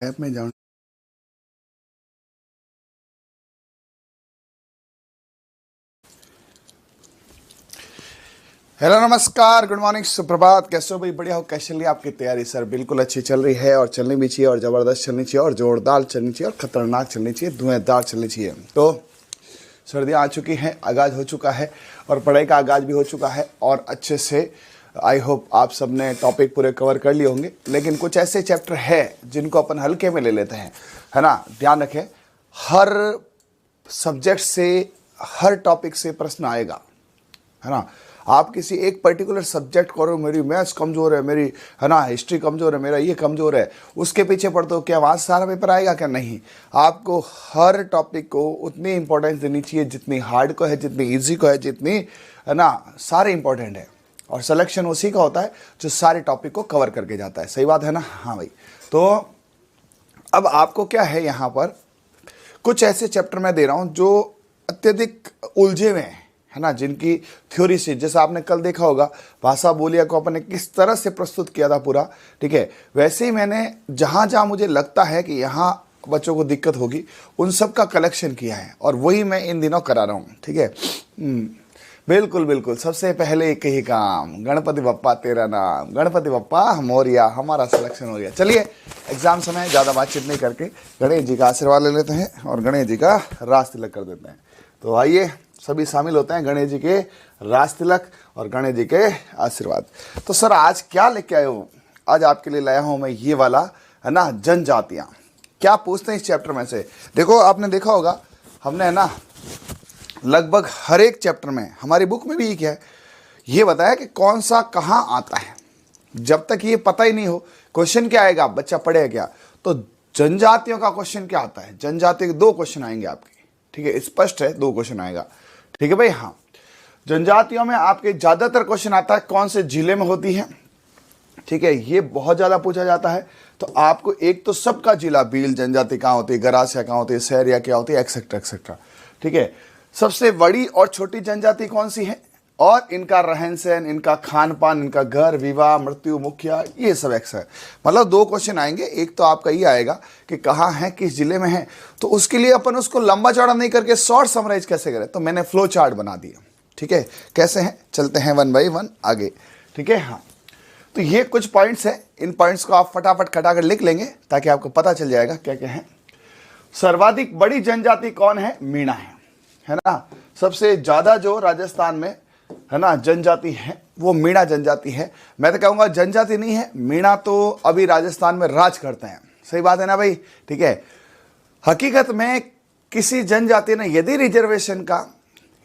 App में जाऊँ। Hello नमस्कार, गुड मॉर्निंग, सुप्रभात। कैसे हो भाई? बढ़िया हो? कैसे चल रही है आपकी तैयारी? सर बिल्कुल अच्छी चल रही है, और चलनी भी चाहिए, और ज़बरदस्त चलनी चाहिए, और जोरदार चलनी चाहिए, और ख़तरनाक चलनी चाहिए, धुआंधार चलनी चाहिए। तो सर्दियाँ आ चुकी हैं, आगाज़ हो चुका है, और पढ़ाई का आगाज़ भी हो चुका है, और अच्छे से आई होप आप सब ने टॉपिक पूरे कवर कर लिए होंगे। लेकिन कुछ ऐसे चैप्टर है जिनको अपन हल्के में ले लेते हैं, है ना। ध्यान रखें, हर सब्जेक्ट से, हर टॉपिक से प्रश्न आएगा, है ना। आप किसी एक पर्टिकुलर सब्जेक्ट करो, मेरी मैथ्स कमज़ोर है, मेरी, है ना, हिस्ट्री कमज़ोर है, मेरा ये कमज़ोर है, उसके पीछे पढ़ते हो, क्या वहाँ से सारा पेपर आएगा? क्या नहीं। आपको हर टॉपिक को उतनी इंपॉर्टेंस देनी चाहिए जितनी हार्ड को है, जितनी ईजी को है, जितनी, है ना, सारे इंपॉर्टेंट है। और सिलेक्शन उसी का होता है जो सारे टॉपिक को कवर करके जाता है। सही बात है ना? हाँ भाई। तो अब आपको क्या है, यहाँ पर कुछ ऐसे चैप्टर मैं दे रहा हूँ जो अत्यधिक उलझे हुए हैं, है ना, जिनकी थ्योरी से, जैसा आपने कल देखा होगा भाषा बोलिया को अपन ने किस तरह से प्रस्तुत किया था पूरा, ठीक है। वैसे ही मैंने जहाँ जहाँ मुझे लगता है कि यहाँ बच्चों को दिक्कत होगी, उन सब का कलेक्शन किया है, और वही मैं इन दिनों करा रहा हूँ, ठीक है। बिल्कुल बिल्कुल। सबसे पहले एक ही काम, गणपति बप्पा तेरा नाम, गणपति बप्पा मोरिया, हमारा सिलेक्शन हो गया। चलिए, एग्जाम समय ज़्यादा बातचीत नहीं करके गणेश जी का आशीर्वाद ले लेते हैं, और गणेश जी का रास तिलक कर देते हैं। तो आइए, सभी शामिल होते हैं गणेश जी के रास तिलक और गणेश जी के आशीर्वाद। तो सर आज क्या लेके आए हो? आज आपके लिए लाया हूँ मैं ये वाला, है ना, जनजातियाँ। क्या पूछते हैं इस चैप्टर में से? देखो, आपने देखा होगा, हमने, है ना, लगभग हर एक चैप्टर में, हमारी बुक में भी क्या है, ये बताया कि कौन सा कहाँ आता है। जब तक ये पता ही नहीं हो क्वेश्चन क्या आएगा, बच्चा पढ़ेगा क्या? तो जनजातियों का क्वेश्चन क्या आता है? जनजाति के 2 क्वेश्चन आएंगे आपके, ठीक है, स्पष्ट है, 2 क्वेश्चन आएगा, ठीक है भाई। हाँ, जनजातियों में आपके ज़्यादातर क्वेश्चन आता है कौन से जिले में होती है, ठीक है, ये बहुत ज़्यादा पूछा जाता है। तो आपको एक तो सबका जिला, भील जनजाति कहाँ होती है, गरासिया कहाँ होती है, सहरिया क्या होती है, एक्सेट्रा एक्सेट्रा, ठीक है। सबसे बड़ी और छोटी जनजाति कौन सी है, और इनका रहन सहन, इनका खान पान, इनका घर, विवाह, मृत्यु, मुखिया, ये सब एक्स है। मतलब 2 क्वेश्चन आएंगे। एक तो आपका ये आएगा कि कहाँ है, किस जिले में है। तो उसके लिए अपन उसको लंबा चौड़ा नहीं करके शॉर्ट समराइज कैसे करें, तो मैंने फ्लो चार्ट बना दिया, ठीक है। कैसे हैं, चलते हैं 1 बाई 1 आगे, ठीक है। हाँ, तो ये कुछ पॉइंट्स हैं, इन पॉइंट्स को आप फटाफट खटाकर लिख लेंगे ताकि आपको पता चल जाएगा क्या क्या है। सर्वाधिक बड़ी जनजाति कौन है? मीणा है ना। सबसे ज़्यादा जो राजस्थान में, है ना, जनजाति है वो मीणा जनजाति है। मैं तो कहूँगा जनजाति नहीं है, मीणा तो अभी राजस्थान में राज करते हैं। सही बात है ना भाई, ठीक है। हकीकत में किसी जनजाति ने यदि रिजर्वेशन का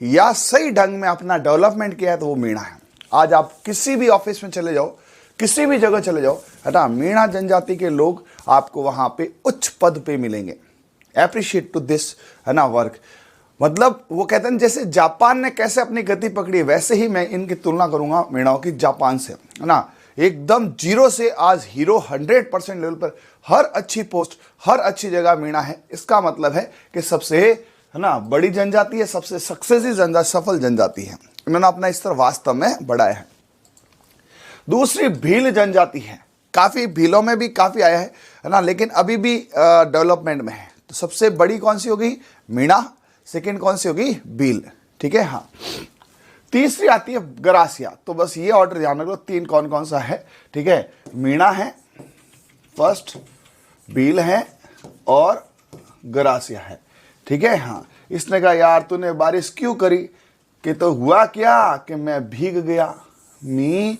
या सही ढंग में अपना डेवलपमेंट किया है तो वो मीणा है। आज आप किसी भी ऑफिस में चले जाओ, किसी भी जगह चले जाओ, है ना, मीणा जनजाति के लोग आपको वहाँ पे उच्च पद पे मिलेंगे। एप्रिशिएट टू दिस, है ना, वर्क। मतलब वो कहते हैं जैसे जापान ने कैसे अपनी गति पकड़ी, वैसे ही मैं इनकी तुलना करूंगा मीणाओं की जापान से, है ना। एकदम जीरो से आज हीरो 100% लेवल पर, हर अच्छी पोस्ट, हर अच्छी जगह मीणा है। इसका मतलब है कि सबसे, है ना, बड़ी जनजाति है, सबसे सक्सेसफुल जनजाति, सफल जनजाति है। इन्होंने अपना स्तर वास्तव में बढ़ाया है। दूसरी भील जनजाति है, काफ़ी भीलों में भी काफ़ी आया है ना, लेकिन अभी भी डेवलपमेंट में है। तो सबसे बड़ी कौन सी होगी? मीणा। सेकंड कौन सी होगी? भील, ठीक है। हाँ, तीसरी आती है गरासिया। तो बस ये ऑर्डर ध्यान रख लो, 3 कौन कौन सा है, ठीक है। मीणा है फर्स्ट, भील है, और गरासिया है, ठीक है। हाँ, इसने कहा यार तूने बारिश क्यों करी, कि तो हुआ क्या कि मैं भीग गया। मी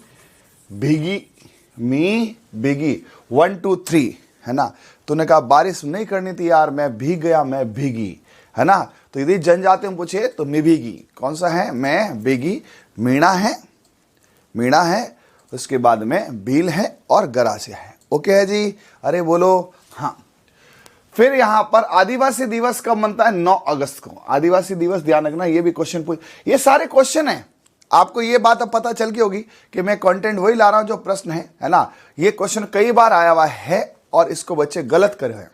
भीगी, मी भीगी, 1 2 3, है ना। तूने कहा बारिश नहीं करनी थी यार, मैं भीग गया, मैं भीगी, है ना। तो यदि जनजाति में पूछे तो मैं भीगी, कौन सा है? मैं भीगी। मीणा है, मीणा है, उसके बाद में भील है, और गरासिया है। ओके है जी, अरे बोलो हाँ। फिर यहाँ पर आदिवासी दिवस कब मनता है? 9 अगस्त को। आदिवासी दिवस ध्यान रखना, ये भी क्वेश्चन पूछ, ये सारे क्वेश्चन है। आपको ये बात अब पता चल गई होगी कि मैं कंटेंट वही ला रहा हूं जो प्रश्न है ना। ये क्वेश्चन कई बार आया हुआ है और इसको बच्चे गलत करे हैं,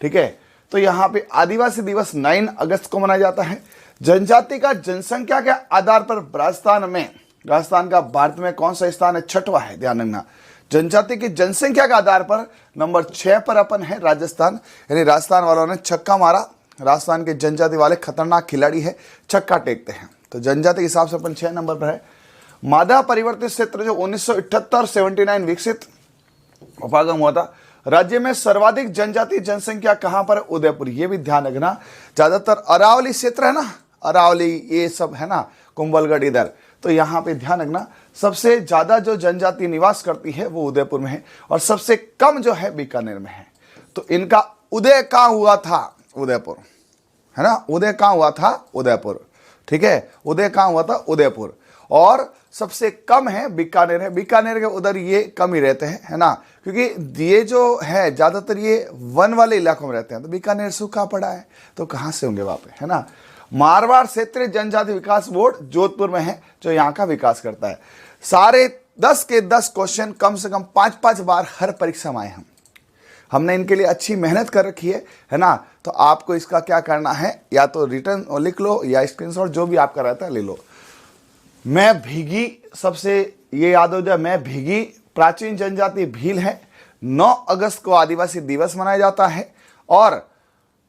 ठीक है। तो यहाँ पे आदिवासी दिवस 9 अगस्त को मनाया जाता है। जनजाति का जनसंख्या के आधार पर राजस्थान का भारत में कौन सा स्थान है? 6वां है, ध्यान रखना। जनजाति की जनसंख्या के आधार पर नंबर 6 पर अपन है राजस्थान, यानी राजस्थान वालों ने छक्का मारा। राजस्थान के जनजाति वाले खतरनाक खिलाड़ी है, छक्का टेकते हैं। तो जनजाति के हिसाब से अपन 6 नंबर पर है। मादा परिवर्तित क्षेत्र जो 1978-79 विकसित उपागम हुआ था। राज्य में सर्वाधिक जनजाति जनसंख्या कहां पर? उदयपुर। ये भी ध्यान रखना, ज्यादातर अरावली क्षेत्र है ना, अरावली ये सब है ना, कुंभलगढ़ इधर, तो यहाँ पे ध्यान रखना सबसे ज्यादा जो जनजाति निवास करती है वो उदयपुर में है और सबसे कम जो है बीकानेर में है। तो इनका उदय कहाँ हुआ था? उदयपुर, है ना, उदय कहाँ हुआ था? उदयपुर, ठीक है, उदय कहाँ हुआ था? उदयपुर। और सबसे कम है बीकानेर है, बीकानेर के उधर ये कम ही रहते हैं, है ना, क्योंकि ये जो है ज्यादातर ये वन वाले इलाकों में रहते हैं, तो बीकानेर सूखा पड़ा है, तो कहाँ से होंगे वहां पे, है ना। मारवाड़ क्षेत्रीय जनजाति विकास बोर्ड जोधपुर में है, जो यहाँ का विकास करता है। सारे 10 के 10 क्वेश्चन कम से कम 5-5 बार हर परीक्षा में आए हैं। हमने इनके लिए अच्छी मेहनत कर रखी है ना। तो आपको इसका क्या करना है, या तो रिटर्न लिख लो या स्क्रीनशॉट, जो भी आपका रहता है ले लो। मैं भीगी, सबसे ये याद हो जाए, मैं भीगी प्राचीन जनजाति भील है। 9 अगस्त को आदिवासी दिवस मनाया जाता है और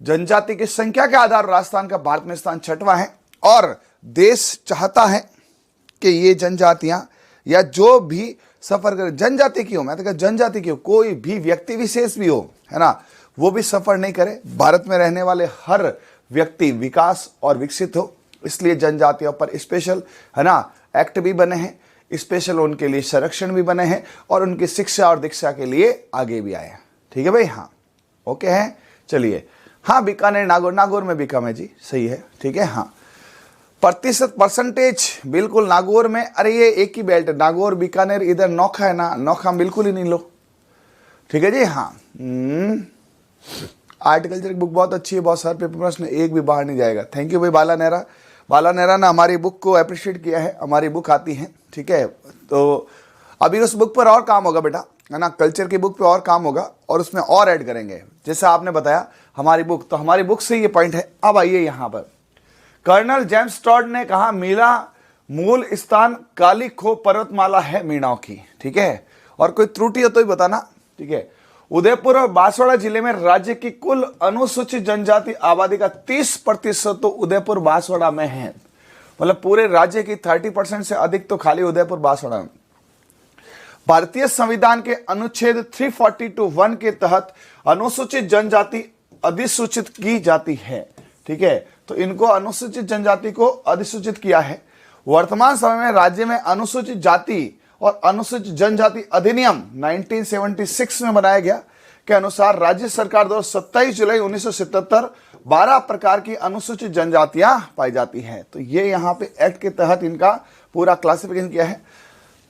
जनजाति की संख्या के आधार राजस्थान का भारत में स्थान 6वां है। और देश चाहता है कि ये जनजातियां या जो भी सफर करे, जनजाति की हो, मैं तो कहता जनजाति की हो, कोई भी व्यक्ति विशेष भी हो, है ना, वो भी सफर नहीं करे। भारत में रहने वाले हर व्यक्ति विकास और विकसित हो, इसलिए जनजातियों पर स्पेशल, है ना, एक्ट भी बने हैं, स्पेशल उनके लिए संरक्षण भी बने हैं और उनकी शिक्षा और दीक्षा के लिए आगे भी आए हैं। ठीक है भाई, हाँ ओके है, चलिए। हाँ, बीकानेर नागौर, नागौर में भी कम है जी, सही है, ठीक है। हाँ, परसेंटेज बिल्कुल नागौर में, अरे ये एक ही बेल्ट है, नागौर बीकानेर, इधर नौखा है ना, नौखा बिल्कुल ही नहीं लो, ठीक है जी। हाँ, आर्टिकल्चर की बुक बहुत अच्छी है, बहुत सारे पेपर प्रश्न एक भी बाहर नहीं जाएगा। थैंक यू भाई बाला नेहरा, बाला नेहरा ने हमारी बुक को अप्रिशिएट किया है, हमारी बुक आती है, ठीक है। तो अभी उस बुक पर और काम होगा बेटा, है ना, कल्चर की बुक पे और काम होगा और उसमें और ऐड करेंगे, जैसे आपने बताया हमारी बुक, तो हमारी बुक से ये पॉइंट है। अब आइए यहाँ पर, कर्नल जेम्स टॉड ने कहा मीणा मूल स्थान काली खो पर्वतमाला है मीणाओं की, ठीक है, और कोई त्रुटि हो तो ही बताना, ठीक है। उदयपुर और बांसवाड़ा जिले में राज्य की कुल अनुसूचित जनजाति आबादी का 30% तो उदयपुर बांसवाड़ा में है, मतलब पूरे राज्य की 30% से अधिक तो खाली उदयपुर बांसवाड़ा में। भारतीय संविधान के अनुच्छेद 342(1) के तहत अनुसूचित जनजाति अधिसूचित की जाती है, ठीक है, तो इनको अनुसूचित जनजाति को अधिसूचित किया है। वर्तमान समय में राज्य में अनुसूचित जाति और अनुसूचित जनजाति अधिनियम 1976 में बनाया गया के अनुसार राज्य सरकार द्वारा 27 जुलाई 1977 12 प्रकार की अनुसूचित जनजातियां पाई जाती हैं। तो ये यहाँ पे एक्ट के तहत इनका पूरा क्लासिफिकेशन किया है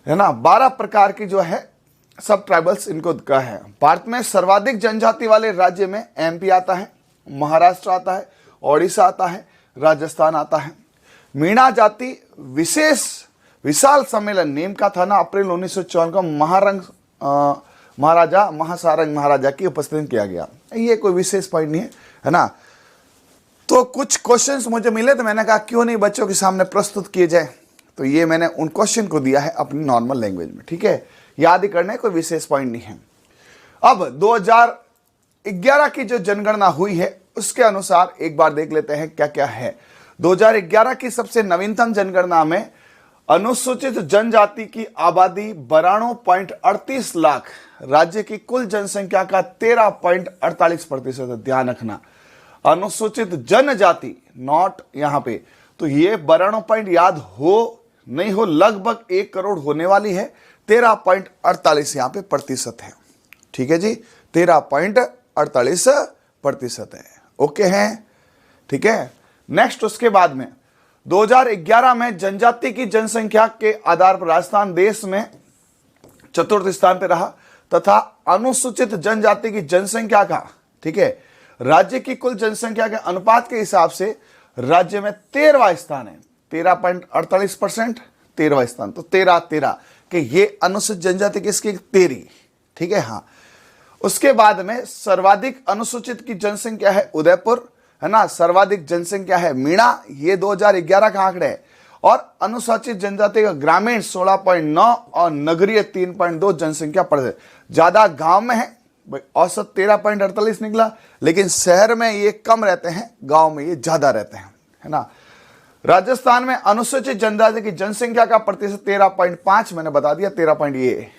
ना, 12 प्रकार की जो है सब ट्राइबल्स इनको कहा है। भारत में सर्वाधिक जनजाति वाले राज्य में एमपी आता है, महाराष्ट्र आता है, ओडिशा आता है, राजस्थान आता है। मीणा जाति विशाल सम्मेलन नीम का था ना, अप्रैल 1954 को महासारंग महाराजा की उपस्थिति में किया गया। ये कोई विशेष पॉइंट नहीं है ना। तो कुछ क्वेश्चंस मुझे मिले तो मैंने कहा क्यों नहीं बच्चों के सामने प्रस्तुत किए जाए, तो ये मैंने उन क्वेश्चन को दिया है अपनी नॉर्मल लैंग्वेज में, ठीक है, याद ही करना है, कोई विशेष पॉइंट नहीं है। अब 2011 की जो जनगणना हुई है उसके अनुसार एक बार देख लेते हैं क्या क्या है। 2011 की सबसे नवीनतम जनगणना में अनुसूचित जनजाति की आबादी 92.38 लाख, राज्य की कुल जनसंख्या का 13.48%। ध्यान रखना, अनुसूचित जनजाति नॉट यहाँ पे, तो ये 92 पॉइंट याद हो नहीं हो, लगभग 1 करोड़ होने वाली है, 13.48 यहाँ पे प्रतिशत है, ठीक है जी, 13.48% है, ओके है, ठीक है। नेक्स्ट उसके बाद में 2011 में जनजाति की जनसंख्या के आधार पर राजस्थान देश में 4th स्थान पर रहा तथा अनुसूचित जनजाति की जनसंख्या का, ठीक है, राज्य की कुल जनसंख्या के अनुपात के हिसाब से राज्य में 13वां स्थान है, 13.48%, 13वां स्थान, तो 13 कि ये अनुसूचित जनजाति किसकी 13, ठीक है। हाँ, उसके बाद में सर्वाधिक अनुसूचित की जनसंख्या है उदयपुर, है ना, सर्वाधिक जनसंख्या है मीणा, ये 2011 का आंकड़े है, और अनुसूचित जनजाति का ग्रामीण 16.9 और नगरीय 3.2 जनसंख्या प्रतिशत। ज्यादा गांव में है, औसत 13.48 निकला, लेकिन शहर में ये कम रहते हैं, गांव में ये ज्यादा रहते हैं, है ना। राजस्थान में अनुसूचित जनजाति की जनसंख्या का प्रतिशत 13.5, मैंने बता दिया 13 ये।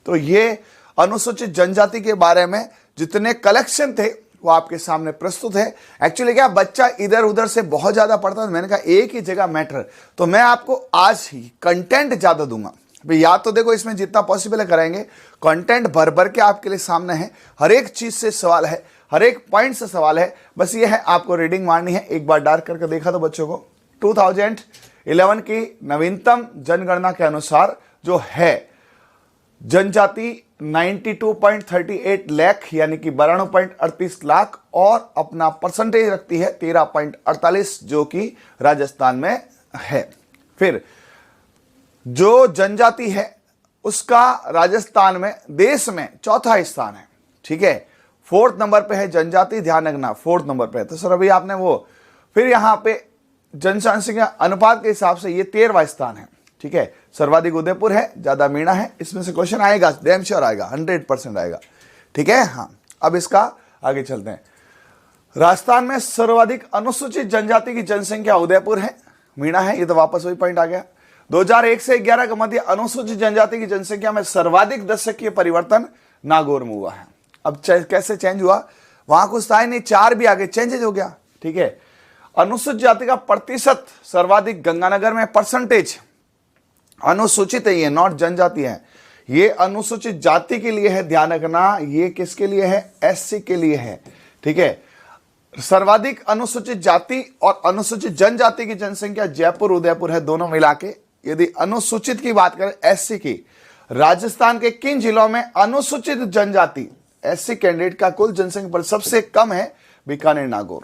तो ये अनुसूचित जनजाति के बारे में जितने कलेक्शन थे वो आपके सामने प्रस्तुत है। एक्चुअली क्या बच्चा इधर उधर से बहुत ज्यादा पढ़ता है, मैंने कहा एक ही जगह मैटर, तो मैं आपको आज ही कंटेंट ज्यादा दूंगा। या तो देखो इसमें जितना पॉसिबल है कराएंगे, कंटेंट भर भर के आपके लिए सामने है, हर एक चीज से सवाल है, हर एक पॉइंट से सवाल है। बस ये है आपको रीडिंग मारनी है। एक बार डार्क करके देखा तो बच्चों को 2011 की नवीनतम जनगणना के अनुसार जो है जनजाति 92.38 लाख यानी कि 92.38 लाख और अपना परसेंटेज रखती है 13.48 जो कि राजस्थान में है। फिर जो जनजाति है उसका राजस्थान में देश में चौथा स्थान है, ठीक है। 4th नंबर पे है जनजाति, ध्यान रखना 4th नंबर पे है। तो सर अभी आपने वो, फिर यहाँ पे जनसंख्या अनुपात के हिसाब से ये 13वां स्थान है, ठीक है। सर्वाधिक उदयपुर है, ज्यादा मीणा है। इसमें से क्वेश्चन आएगा, डैम श्योर आएगा, 100% आएगा, ठीक है। हाँ, अब इसका आगे चलते हैं। राजस्थान में सर्वाधिक अनुसूचित जनजाति की जनसंख्या उदयपुर है, मीणा है, ये तो वापस वही पॉइंट आ गया। 2001 से 11 के मध्य अनुसूचित जनजाति की जनसंख्या में सर्वाधिक दशकीय परिवर्तन नागौर में हुआ है। अब कैसे चेंज हुआ, वहां कुछ था ही नहीं, 4 भी आगे चेंज हो गया, ठीक है। अनुसूचित जाति का प्रतिशत सर्वाधिक गंगानगर में, परसेंटेज अनुसूचित है, ये नॉट जनजाति है, ये अनुसूचित जाति के लिए है, ध्यान रखना। ये किसके लिए है, एससी के लिए है, ठीक है। सर्वाधिक अनुसूचित जाति और अनुसूचित जनजाति की जनसंख्या जयपुर उदयपुर है, दोनों मिला के। यदि अनुसूचित की बात करें, एससी की, राजस्थान के किन जिलों में अनुसूचित जनजाति एससी कैंडिडेट का कुल जनसंख्या पर सबसे कम है, बीकानेर नागौर।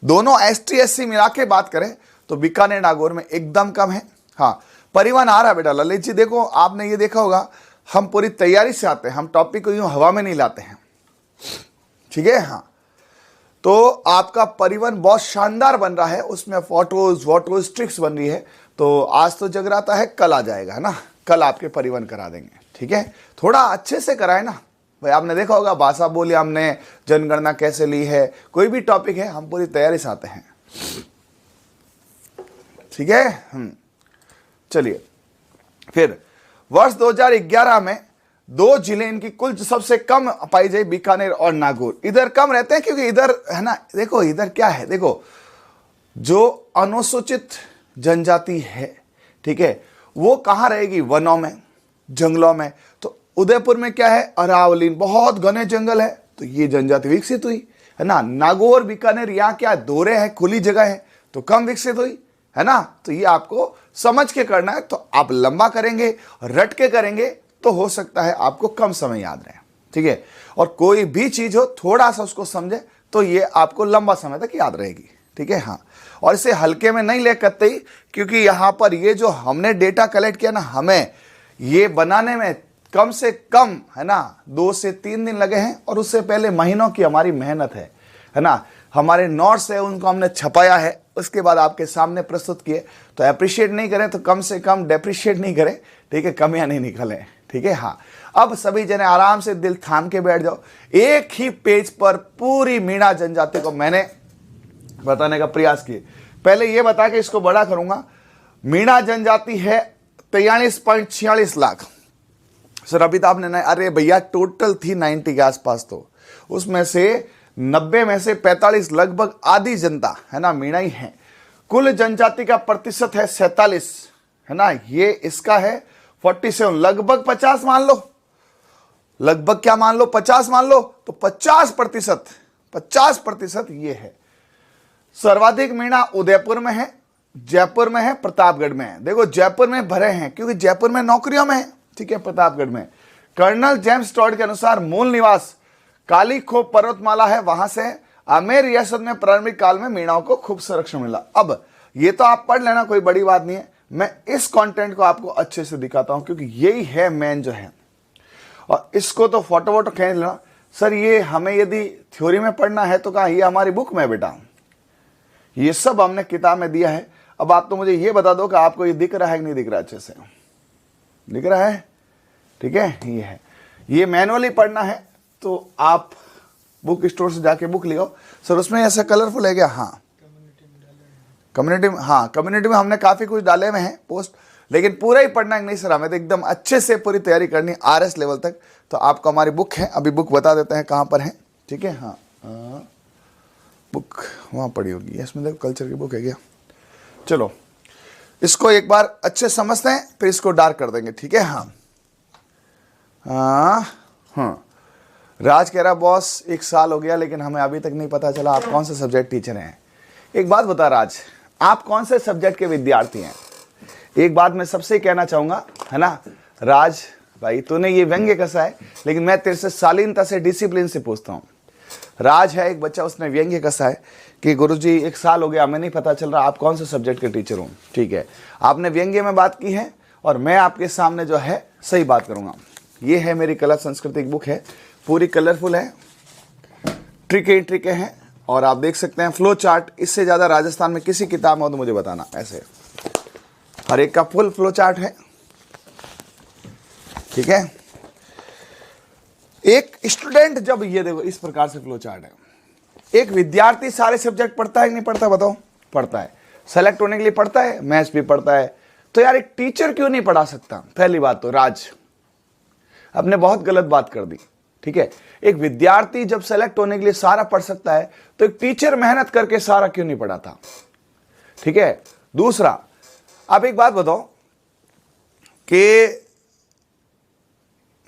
दोनों एसटी एससी मिला के बात करें तो बीकानेर नागौर में एकदम कम है। हाँ, परिवहन आ रहा है बेटा। ललित जी देखो, आपने ये देखा होगा, हम पूरी तैयारी से आते हैं, हम टॉपिक को यूं हवा में नहीं लाते हैं, ठीक है। हाँ, तो आपका परिवहन बहुत शानदार बन रहा है, उसमें फोटोज ट्रिक्स बन रही है। तो आज तो जगराता है, कल आ जाएगा, है ना, कल आपके परिवहन करा देंगे, ठीक है। थोड़ा अच्छे से कराए ना भाई। आपने देखा होगा भाषा बोली हमने, जनगणना कैसे ली है, कोई भी टॉपिक है, हम पूरी तैयारी से आते हैं, ठीक है। चलिए, फिर वर्ष 2011 में 2 जिले इनकी कुल सबसे कम पाई जाए, बीकानेर और नागौर। इधर कम रहते हैं क्योंकि इधर है ना, देखो इधर क्या है, देखो जो अनुसूचित जनजाति है, ठीक है, वो कहाँ रहेगी, वनों में, जंगलों में। तो उदयपुर में क्या है, अरावली, बहुत घने जंगल है, तो ये जनजाति विकसित हुई, है ना। नागौर बीकानेर यहाँ क्या दोहरे है, खुली जगह है, तो कम विकसित हुई, है ना। तो ये आपको समझ के करना है। तो आप लंबा करेंगे, रट के करेंगे, तो हो सकता है आपको कम समय याद रहे, ठीक है। और कोई भी चीज हो थोड़ा सा उसको समझे तो ये आपको लंबा समय तक याद रहेगी, ठीक है। हाँ, और इसे हल्के में नहीं ले करते ही, क्योंकि यहाँ पर ये जो हमने डेटा कलेक्ट किया ना, हमें ये बनाने में कम से कम, है ना, 2 से 3 दिन लगे हैं, और उससे पहले महीनों की हमारी मेहनत है ना। हमारे नोट्स है उनको हमने छपाया है, उसके बाद आपके सामने प्रस्तुत किए। तो अप्रिशिएट नहीं करें तो कम से कम डेप्रिशिएट नहीं करें, ठीक है, कमियां नहीं निकलें, ठीक है। हाँ, अब सभी जने आराम से दिल थाम के बैठ जाओ। एक ही पेज पर पूरी मीणा जनजाति को मैंने बताने का प्रयास किए। पहले ये बता के इसको बड़ा करूंगा। मीणा जनजाति है 43.46 लाख। सर अभी तो आपने, अरे भैया टोटल थी 90 के आसपास, तो उसमें से 90 में से 45, लगभग आधी जनता, है ना, मीणा ही है। कुल जनजाति का प्रतिशत है 47, है ना, ये इसका है 47, लगभग 50 मान लो, लगभग क्या मान लो, 50 मान लो, तो 50% ये है। सर्वाधिक मीणा उदयपुर में है, जयपुर में है, प्रतापगढ़ में है। देखो जयपुर में भरे हैं क्योंकि जयपुर में नौकरियों में है, ठीक है। प्रतापगढ़ में कर्नल जेम्स टॉड के अनुसार मूल निवास काली खोप पर्वतमाला है, वहां से आमेर रियासत में प्रारंभिक काल में मीणाओं को खूब संरक्षण मिला। अब ये तो आप पढ़ लेना, कोई बड़ी बात नहीं है। मैं इस कंटेंट को आपको अच्छे से दिखाता हूं क्योंकि यही है मेन जो है, और इसको तो फोटो वोटो खींच लेना। सर ये हमें यदि थ्योरी में पढ़ना है तो कहा, ये हमारी बुक में बेटा, ये सब हमने किताब में दिया है। अब आप तो मुझे ये बता दो कि आपको ये दिख रहा है कि नहीं दिख रहा, अच्छे से दिख रहा है? ठीक है, ये है, ये मैनुअली पढ़ना है तो आप बुक स्टोर से जाके बुक ले आओ। सर उसमें ऐसा कलरफुल है क्या? हाँ, कम्युनिटी में, हाँ कम्युनिटी में हमने काफ़ी कुछ डाले हुए हैं पोस्ट, लेकिन पूरा ही पढ़ना है नहीं सर, हमें तो एकदम अच्छे से पूरी तैयारी करनी RS लेवल तक। तो आपको हमारी बुक है, अभी बुक बता देते हैं कहाँ पर है। ठीक है, हाँ बुक वहाँ पड़ी होगी, इसमें देखो कल्चर की बुक है क्या। चलो इसको एक बार अच्छे समझते हैं, फिर इसको डार्क कर देंगे। ठीक है, हाँ हाँ। राज कह रहा बॉस 1 साल हो गया लेकिन हमें अभी तक नहीं पता चला आप कौन से सब्जेक्ट टीचर हैं। एक बात बता राज, आप कौन से सब्जेक्ट के विद्यार्थी हैं? एक बात मैं सबसे कहना चाहूंगा, है ना राज भाई, तूने ये व्यंग्य कसा है, लेकिन मैं तेरे से शालीनता से, डिसिप्लिन से पूछता हूँ। राज है एक बच्चा, उसने व्यंग्य कसा है कि गुरुजी 1 साल हो गया हमें नहीं पता चल रहा आप कौन से सब्जेक्ट के टीचर हो। ठीक है, आपने व्यंग्य में बात की है और मैं आपके सामने जो है सही बात करूंगा। ये है मेरी कला संस्कृति की बुक है, पूरी कलरफुल है, ट्रिके हैं, और आप देख सकते हैं फ्लो चार्ट। इससे ज़्यादा राजस्थान में किसी किताब में हो तो मुझे बताना। ऐसे हर एक का फुल फ्लो चार्ट है। ठीक है, एक स्टूडेंट जब, ये देखो इस प्रकार से फ्लो चार्ट है, एक विद्यार्थी सारे सब्जेक्ट पढ़ता है कि नहीं पढ़ता बताओ? पढ़ता है, सेलेक्ट होने के लिए पढ़ता है, मैथ्स भी पढ़ता है। तो यार एक टीचर क्यों नहीं पढ़ा सकता? पहली बात तो राज आपने बहुत गलत बात कर दी। ठीक है, एक विद्यार्थी जब सेलेक्ट होने के लिए सारा पढ़ सकता है तो एक टीचर मेहनत करके सारा क्यों नहीं पढ़ाता? ठीक है, दूसरा आप एक बात बताओ कि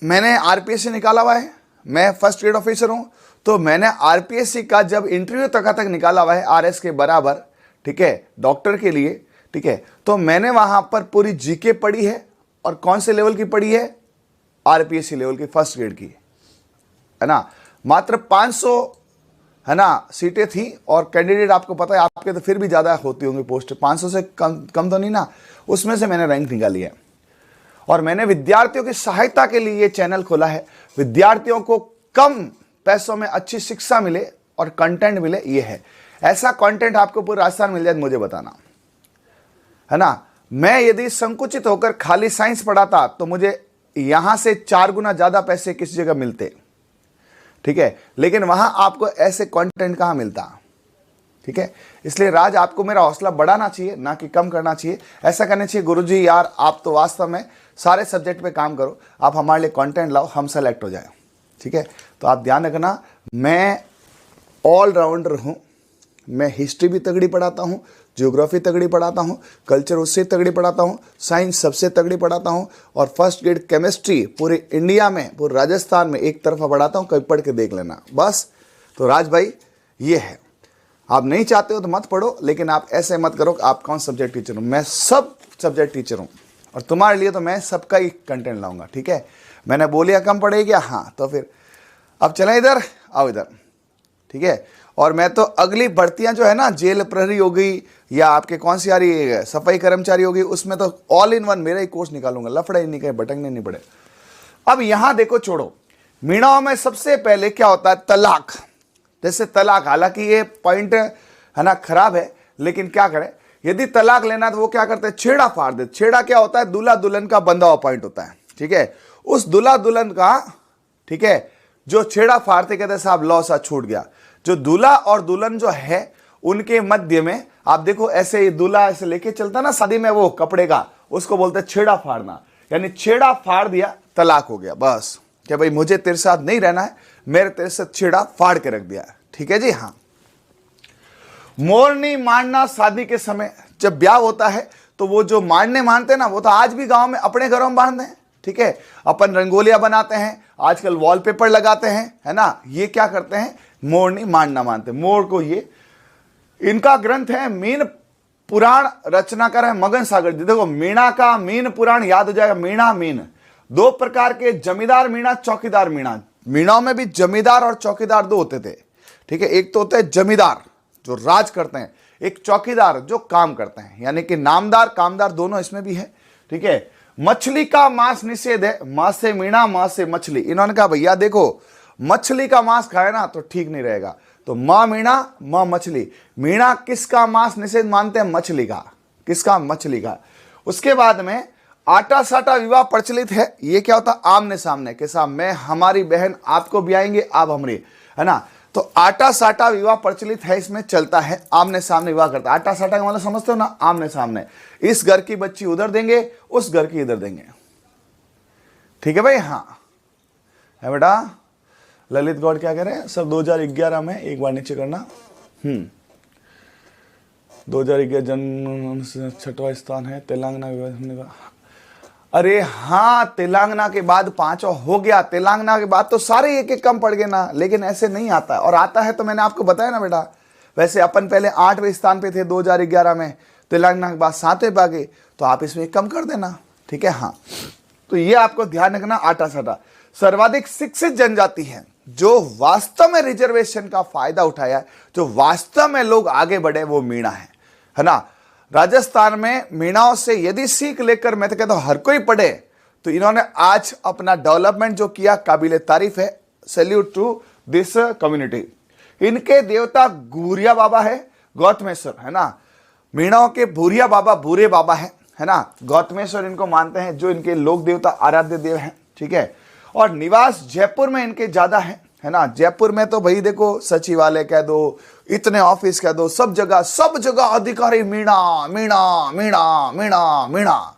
मैंने RPSC निकाला हुआ है, मैं फर्स्ट ग्रेड ऑफिसर हूं, तो मैंने RPSC का जब इंटरव्यू तक निकाला हुआ है RS के बराबर, ठीक है, डॉक्टर के लिए। ठीक है, तो मैंने वहां पर पूरी GK पढ़ी है, और कौन से लेवल की पढ़ी है? RPSC लेवल की, फर्स्ट ग्रेड की, है ना। मात्र 500 है ना सीटें थी, और कैंडिडेट आपको पता है आपके तो फिर भी ज़्यादा होती होंगी पोस्ट, 500 से कम तो नहीं ना। उसमें से मैंने रैंक निकाली है, और मैंने विद्यार्थियों की सहायता के लिए ये चैनल खोला है, विद्यार्थियों को कम पैसों में अच्छी शिक्षा मिले और कंटेंट मिले। ये है, ऐसा कंटेंट आपको पूरे राजस्थान मिल जाए मुझे बताना, है ना। मैं यदि संकुचित होकर खाली साइंस पढ़ाता तो मुझे यहां से 4 गुना ज्यादा पैसे किसी जगह मिलते। ठीक है, लेकिन वहां आपको ऐसे कंटेंट कहां मिलता? ठीक है, इसलिए राज आपको मेरा हौसला बढ़ाना चाहिए, ना कि कम करना चाहिए। ऐसा करना चाहिए गुरुजी यार आप तो वास्तव में सारे सब्जेक्ट पे काम करो, आप हमारे लिए कंटेंट लाओ, हम सेलेक्ट हो जाए। ठीक है, तो आप ध्यान रखना, मैं ऑलराउंडर हूं, मैं हिस्ट्री भी तगड़ी पढ़ाता हूं, ज्योग्राफी तगड़ी पढ़ाता हूं, कल्चर उससे तगड़ी पढ़ाता हूं, साइंस सबसे तगड़ी पढ़ाता हूं, और फर्स्ट ग्रेड केमिस्ट्री पूरे इंडिया में, पूरे राजस्थान में एक तरफा पढ़ाता हूं, कभी पढ़ के देख लेना बस। तो राज भाई ये है, आप नहीं चाहते हो तो मत पढ़ो, लेकिन आप ऐसे मत करो कि आप कौन सब्जेक्ट टीचर हो। मैं सब सब्जेक्ट टीचर हूँ, और तुम्हारे लिए तो मैं सबका ही कंटेंट लाऊंगा। ठीक है, मैंने बोलिया कम पड़ेगी, हाँ तो फिर अब चलें इधर, आओ इधर। ठीक है, और मैं तो अगली भर्तियां जो है ना, जेल प्रहरी हो गई या आपके कौन सी आ रही है सफाई कर्मचारी हो गई, उसमें तो ऑल इन वन मेरा ही कोर्स निकालूंगा, लफड़े ही नहीं कहे, भटकने नहीं पड़े। अब यहां देखो, छोड़ो मीणाओं में सबसे पहले क्या होता है? तलाक। जैसे तलाक, हालांकि ये पॉइंट है ना खराब है, लेकिन क्या करें, यदि तलाक लेना तो वो क्या करते हैं? छेड़ा फाड़ देते। छेड़ा क्या होता है? दूल्हा दुल्हन का बंधा हुआ पॉइंट होता है। ठीक है, उस दूल्हा दुल्हन का, ठीक है, जो छेड़ा फाड़ते कहते साहब लॉ सा छूट गया। जो दूल्हा और दुल्हन जो है उनके मध्य में आप देखो, ऐसे दूल्हा ऐसे लेके चलता ना शादी में वो कपड़े का, उसको बोलते हैं छेड़ा फाड़ना। यानी छेड़ा फाड़ दिया, तलाक हो गया बस, कि भाई मुझे तेरे साथ नहीं रहना है, मेरे तेरे से छेड़ा फाड़ के रख दिया। ठीक है जी, हाँ। मोरनी मारना शादी के समय जब ब्याह होता है, तो वो जो मारने मानते हैं ना, वो तो आज भी गांव में अपने घरों में बांधते हैं। ठीक है, अपन रंगोलियां बनाते हैं, आजकल वॉलपेपर लगाते हैं, है ना। ये क्या करते हैं? मोरनी मारना मानते हैं। मोर को ये इनका ग्रंथ है, मीन पुराण रचनाकार है मगन सागर जी। देखो मीणा का मीन पुराण याद हो जाएगा। मीणा मीन, 2 प्रकार के, जमींदार मीणा, चौकीदार मीणा। मीणाओं में भी जमींदार और चौकीदार 2 होते थे। ठीक है, एक तो होते हैं जमींदार जो राज करते हैं, एक चौकीदार जो काम करते हैं, यानी कि नामदार कामदार दोनों इसमें भी है। ठीक है, मछली का मांस निषेध है, मांस से मीणा, मांस से मछली। इन्होंने कहा भैया देखो मछली का मांस खाए ना तो ठीक नहीं रहेगा, तो मां मीणा मां मछली। मीणा किसका मांस निषेध मानते हैं? मछली का। किसका? मछली का। उसके बाद में आटा साटा विवाह प्रचलित है। ये क्या होता? आमने सामने, कैसा? मैं हमारी बहन आपको ब्याहेंगे, आप हमारी, है ना। तो आटा साटा विवाह प्रचलित है, इसमें चलता है, आमने सामने विवाह करता है। आटा साटा का मतलब समझते हो ना? आमने सामने, इस घर की बच्ची उधर देंगे, उस घर की इधर देंगे। ठीक है भाई? हाँ है बेटा। ललित गौड़ क्या कह रहे हैं? सब 2011 में, एक बार नीचे करना, 2011 जन्म 6वां स्थान है तेलंगाना। अरे हाँ, तेलंगाना के बाद 5 हो गया। तेलंगाना के बाद तो सारे एक एक कम पड़ गए ना, लेकिन ऐसे नहीं आता है। और आता है तो मैंने आपको बताया ना बेटा। वैसे अपन पहले 8वें स्थान पे थे 2011 में, तेलंगाना के बाद 7वें पे गए, तो आप इसमें कम कर देना। ठीक है? हाँ, तो ये आपको ध्यान रखना। आटा साटा सर्वाधिक शिक्षित जनजाति है, जो वास्तव में रिजर्वेशन का फायदा उठाया है, जो वास्तव में लोग आगे बढ़े, वो मीणा है ना। राजस्थान में मीणाओं से यदि सीख लेकर, मैं तो कहता हूं हर कोई पढ़े, तो इन्होंने आज अपना डेवलपमेंट जो किया, काबिले तारीफ है। Salute to this community. इनके देवता गुरिया बाबा है, गौतमेश्वर, है ना। मीणाओं के भूरिया बाबा भूरे बाबा है ना। गौतमेश्वर इनको मानते हैं, जो इनके लोक देवता आराध्य देव हैं। ठीक है? और निवास जयपुर में इनके ज्यादा है ना। जयपुर में तो भाई देखो, सचिवालय कह दो, इतने ऑफिस कह दो, सब जगह अधिकारी मीणा मीणा मीणा मीणा मीणा।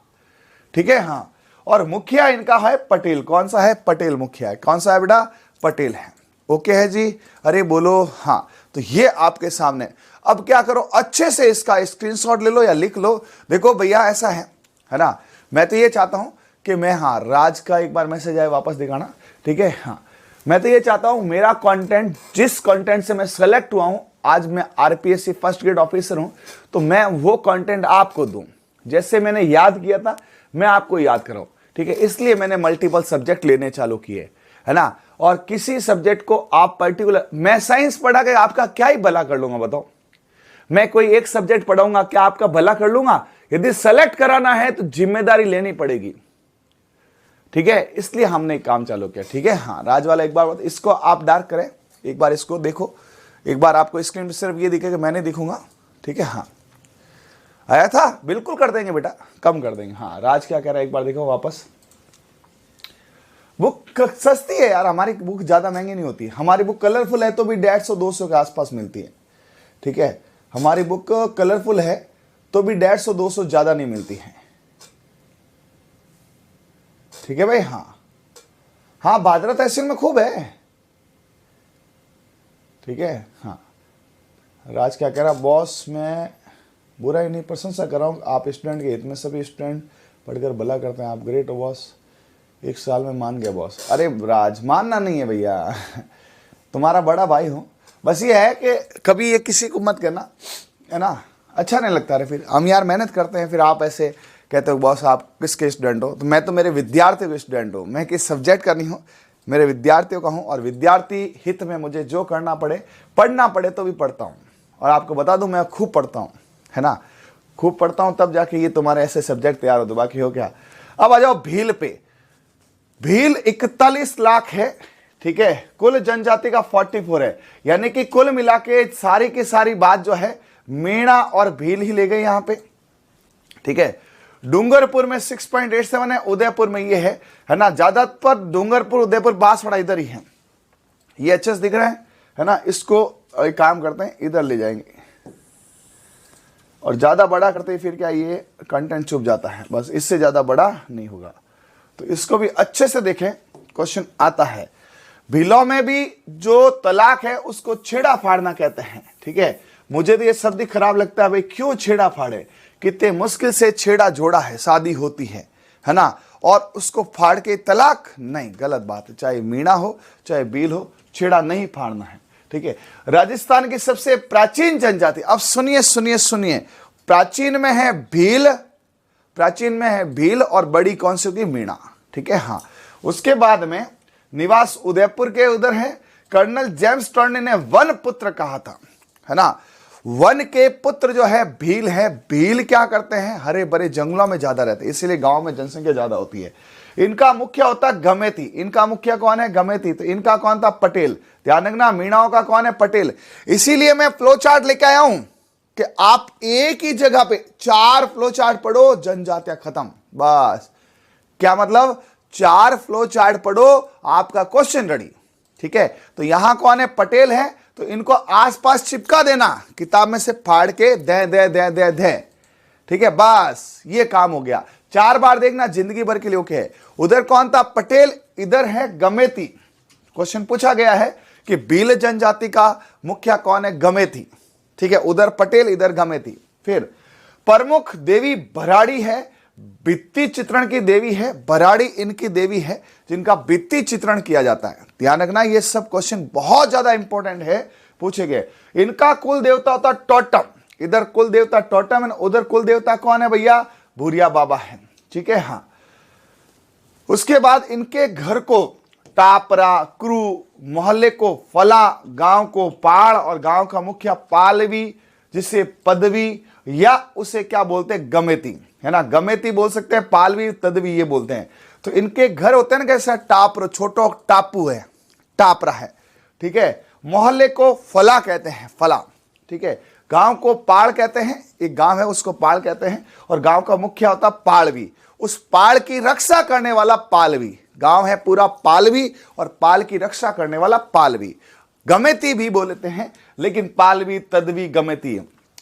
ठीक है? हाँ। और मुखिया इनका है पटेल। कौन सा है? पटेल मुखिया है। कौन सा है बेटा? पटेल है। ओके है जी? अरे बोलो हाँ। तो ये आपके सामने। अब क्या करो, अच्छे से इसका स्क्रीनशॉट ले लो या लिख लो। देखो भैया, ऐसा है ना। मैं तो ये चाहता हूं कि मैं, हाँ, राज का एक बार मैसेज आए, वापस दिखाना। ठीक है? हाँ, मैं तो ये चाहता हूं मेरा कंटेंट, जिस कंटेंट से मैं सेलेक्ट हुआ हूं, आज मैं आरपीएससी फर्स्ट ग्रेड ऑफिसर हूं, तो मैं वो कंटेंट आपको दूं। जैसे मैंने याद किया था, मैं आपको याद कराऊं। ठीक है? इसलिए मैंने मल्टीपल सब्जेक्ट लेने चालू किए, है ना। और किसी सब्जेक्ट को आप पर्टिकुलर, मैं साइंस पढ़ा के आपका क्या ही भला कर लूंगा बताओ? मैं कोई एक सब्जेक्ट पढ़ाऊंगा, क्या आपका भला कर लूंगा? यदि सेलेक्ट कराना है तो जिम्मेदारी लेनी पड़ेगी। ठीक है? इसलिए हमने काम चालू किया। ठीक है? हाँ, राज वाला एक बार इसको आप डार्क करें, एक बार इसको देखो, एक बार आपको स्क्रीन पर सिर्फ ये दिखेगा, मैंने दिखूंगा। ठीक है? हाँ, आया था? बिल्कुल कर देंगे बेटा, कम कर देंगे। हाँ, राज क्या कह रहा है, एक बार देखो वापस। बुक सस्ती है यार, हमारी बुक ज्यादा महंगी नहीं होती। हमारी बुक कलरफुल है तो भी 150-200 के आसपास मिलती है। ठीक है? हमारी बुक कलरफुल है तो भी 150-200 ज्यादा नहीं मिलती है। ठीक है भाई? हाँ हाँ, भादरा तहसील में खूब है। ठीक है? हाँ, राज क्या कह रहा? बॉस, मैं बुरा ही नहीं, प्रशंसा कर रहा हूँ आप स्टूडेंट के हित में, सभी स्टूडेंट पढ़कर भला करते हैं। आप ग्रेट हो बॉस, 1 साल में मान गया बॉस। अरे राज, मानना नहीं है भैया, तुम्हारा बड़ा भाई हूँ। बस ये है कि कभी ये किसी को मत करना, है ना, अच्छा नहीं लगता है। फिर हम यार मेहनत करते हैं, फिर आप ऐसे कहते हो बॉस आप किसके स्टूडेंट हो? तो मैं तो मेरे विद्यार्थियों के स्टूडेंट हूँ। मैं किस सब्जेक्ट का नहीं हूँ, मेरे विद्यार्थियों का हूँ। और विद्यार्थी हित में मुझे जो करना पड़े, पढ़ना पड़े तो भी पढ़ता हूँ। और आपको बता दूँ, मैं खूब पढ़ता हूँ, है ना, खूब पढ़ता हूँ, तब जाके ये तुम्हारे ऐसे सब्जेक्ट तैयार होते। बाकी हो क्या? अब आ जाओ भील पे। भील 41 लाख है। ठीक है? कुल जनजाति का 44 है, यानी कि कुल मिला के सारी की सारी बात जो है मीणा और भील ही ले गए यहाँ पे। ठीक है? डूंगरपुर में 6.87 है, उदयपुर में ये है ना। ज्यादातर डूंगरपुर, उदयपुर, बांसवाड़ा इधर ही है। ये अच्छे से दिख रहा है ना। इसको एक काम करते हैं, इधर ले जाएंगे और ज्यादा बड़ा करते हैं, फिर क्या ये कंटेंट चुप जाता है। बस इससे ज्यादा बड़ा नहीं होगा। तो इसको भी अच्छे से देखें, क्वेश्चन आता है। भीलों में भी जो तलाक है उसको छेड़ा फाड़ना कहते हैं। ठीक है? मुझे तो ये शब्द खराब लगता है भाई, क्यों छेड़ा फाड़े? कितने मुश्किल से छेड़ा जोड़ा है, शादी होती है ना, और उसको फाड़ के तलाक? नहीं, गलत बात है। चाहे मीणा हो चाहे भील हो, छेड़ा नहीं फाड़ना है। ठीक है? राजस्थान की सबसे प्राचीन जनजाति, अब सुनिए सुनिए सुनिए, प्राचीन में है भील, प्राचीन में है भील, और बड़ी कौन सी होगी? मीणा। ठीक है? हाँ, उसके बाद में निवास उदयपुर के उधर है। कर्नल जेम्स टर्नर ने वन पुत्र कहा था, है ना। वन के पुत्र जो है भील है। भील क्या करते हैं? हरे भरे जंगलों में ज्यादा रहते हैं, इसीलिए गांव में जनसंख्या ज्यादा होती है। इनका मुखिया होता है गमेती। इनका मुखिया कौन है? गमेती। तो इनका कौन था? पटेल। ध्यान रखना, मीणाओं का कौन है? पटेल। इसीलिए मैं फ्लो चार्ट लेके आया हूं। कि आप एक ही जगह पे 4 फ्लो चार्ट पढ़ो, जनजातियां खत्म। बस क्या मतलब, 4 फ्लो चार्ट पढ़ो, आपका क्वेश्चन रेडी। ठीक है, तो यहां कौन है, पटेल है, तो इनको आसपास चिपका देना, किताब में से फाड़ के दे दे दे दे दे। ठीक है, बस ये काम हो गया। 4 बार देखना, जिंदगी भर के लिए ओके है। उधर कौन था, पटेल, इधर है गमेती। क्वेश्चन पूछा गया है कि भील जनजाति का मुखिया कौन है, गमेती। ठीक है, उधर पटेल, इधर गमेती। फिर प्रमुख देवी भराड़ी है, भित्ति चित्रण की देवी है, भराड़ी इनकी देवी है जिनका भित्ति चित्रण किया जाता है। ध्यान रखना, ये सब क्वेश्चन बहुत ज्यादा इंपॉर्टेंट है, पूछे गए। इनका कुल देवता होता टोटम, इधर कुल देवता टोटम है, उधर कुल देवता कौन है भैया, भूरिया बाबा है। ठीक है, हाँ। उसके बाद इनके घर को टापरा, क्रू, मोहल्ले को फला, गांव को पाड़ और गांव का मुखिया पालवी, जिसे पदवी या उसे क्या बोलते हैं, गमेती, है ना। गमेती बोल सकते हैं, पालवी, तदवी ये बोलते हैं। तो इनके घर होते हैं ना कैसा, टापर, छोटो टापू है, टापरा है। ठीक है, मोहल्ले को फला कहते हैं, फला। ठीक है, गांव को पाड़ कहते हैं, एक गांव है उसको पाड़ कहते हैं, और गांव का मुखिया होता पालवी, उस पाड़ की रक्षा करने वाला पालवी। गांव है पूरा पालवी और पाल की रक्षा करने वाला पालवी। गमेती भी बोलते हैं, लेकिन पालवी, तदवी, गमेती।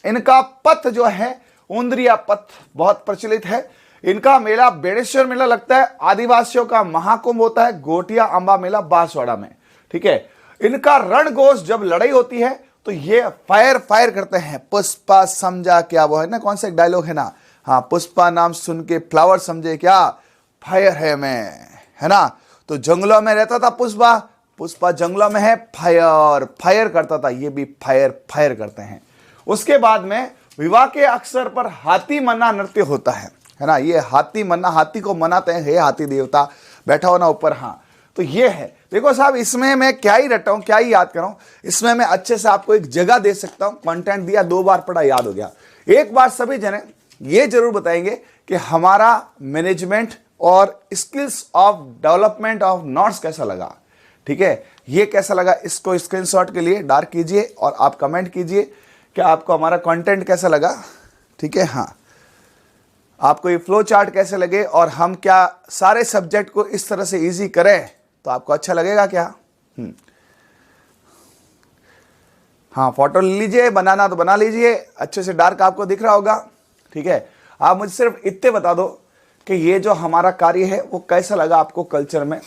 इनका पथ जो है उंदरिया पथ बहुत प्रचलित है। इनका मेला बेड़ेश्वर मेला लगता है, आदिवासियों का महाकुंभ होता है गोटिया अंबा मेला बांसवाड़ा में। ठीक है, इनका रणघोष जब लड़ाई होती है तो ये फायर करते हैं। पुष्पा समझा क्या, वो है ना कौन सा एक डायलॉग है ना, हाँ, पुष्पा नाम सुन के फ्लावर समझे क्या, फायर है मैं, है ना। तो जंगलों में रहता था पुष्पा, पुष्पा जंगलों में है, फायर करता था, ये भी फायर करते हैं। उसके बाद में विवाह के अवसर पर हाथी मन्ना नृत्य होता है ना। ये हाथी मन्ना, हाथी को मनाते हैं, हे हाथी देवता बैठा हो ना ऊपर, हाँ। तो ये है, देखो साहब, इसमें मैं क्या ही रटा हूं, क्या ही याद कर रहा हूं। इसमें मैं अच्छे से आपको एक जगह दे सकता हूं, कंटेंट दिया, 2 बार पढ़ा, याद हो गया। एक बार सभी जने ये जरूर बताएंगे कि हमारा मैनेजमेंट और skills of development of notes कैसा लगा। ठीक है, ये कैसा लगा, इसको स्क्रीनशॉट के लिए डार्क कीजिए और आप कमेंट कीजिए कि आपको हमारा कंटेंट कैसा लगा। ठीक है, हाँ, आपको ये फ्लो चार्ट कैसे लगे और हम क्या सारे सब्जेक्ट को इस तरह से इजी करें तो आपको अच्छा लगेगा क्या। हाँ, फोटो ले लीजिए, बनाना तो बना लीजिए, अच्छे से डार्क आपको दिख रहा होगा। ठीक है, आप मुझे सिर्फ इतने बता दो कि ये जो हमारा कार्य है वो कैसा लगा आपको कल्चर में।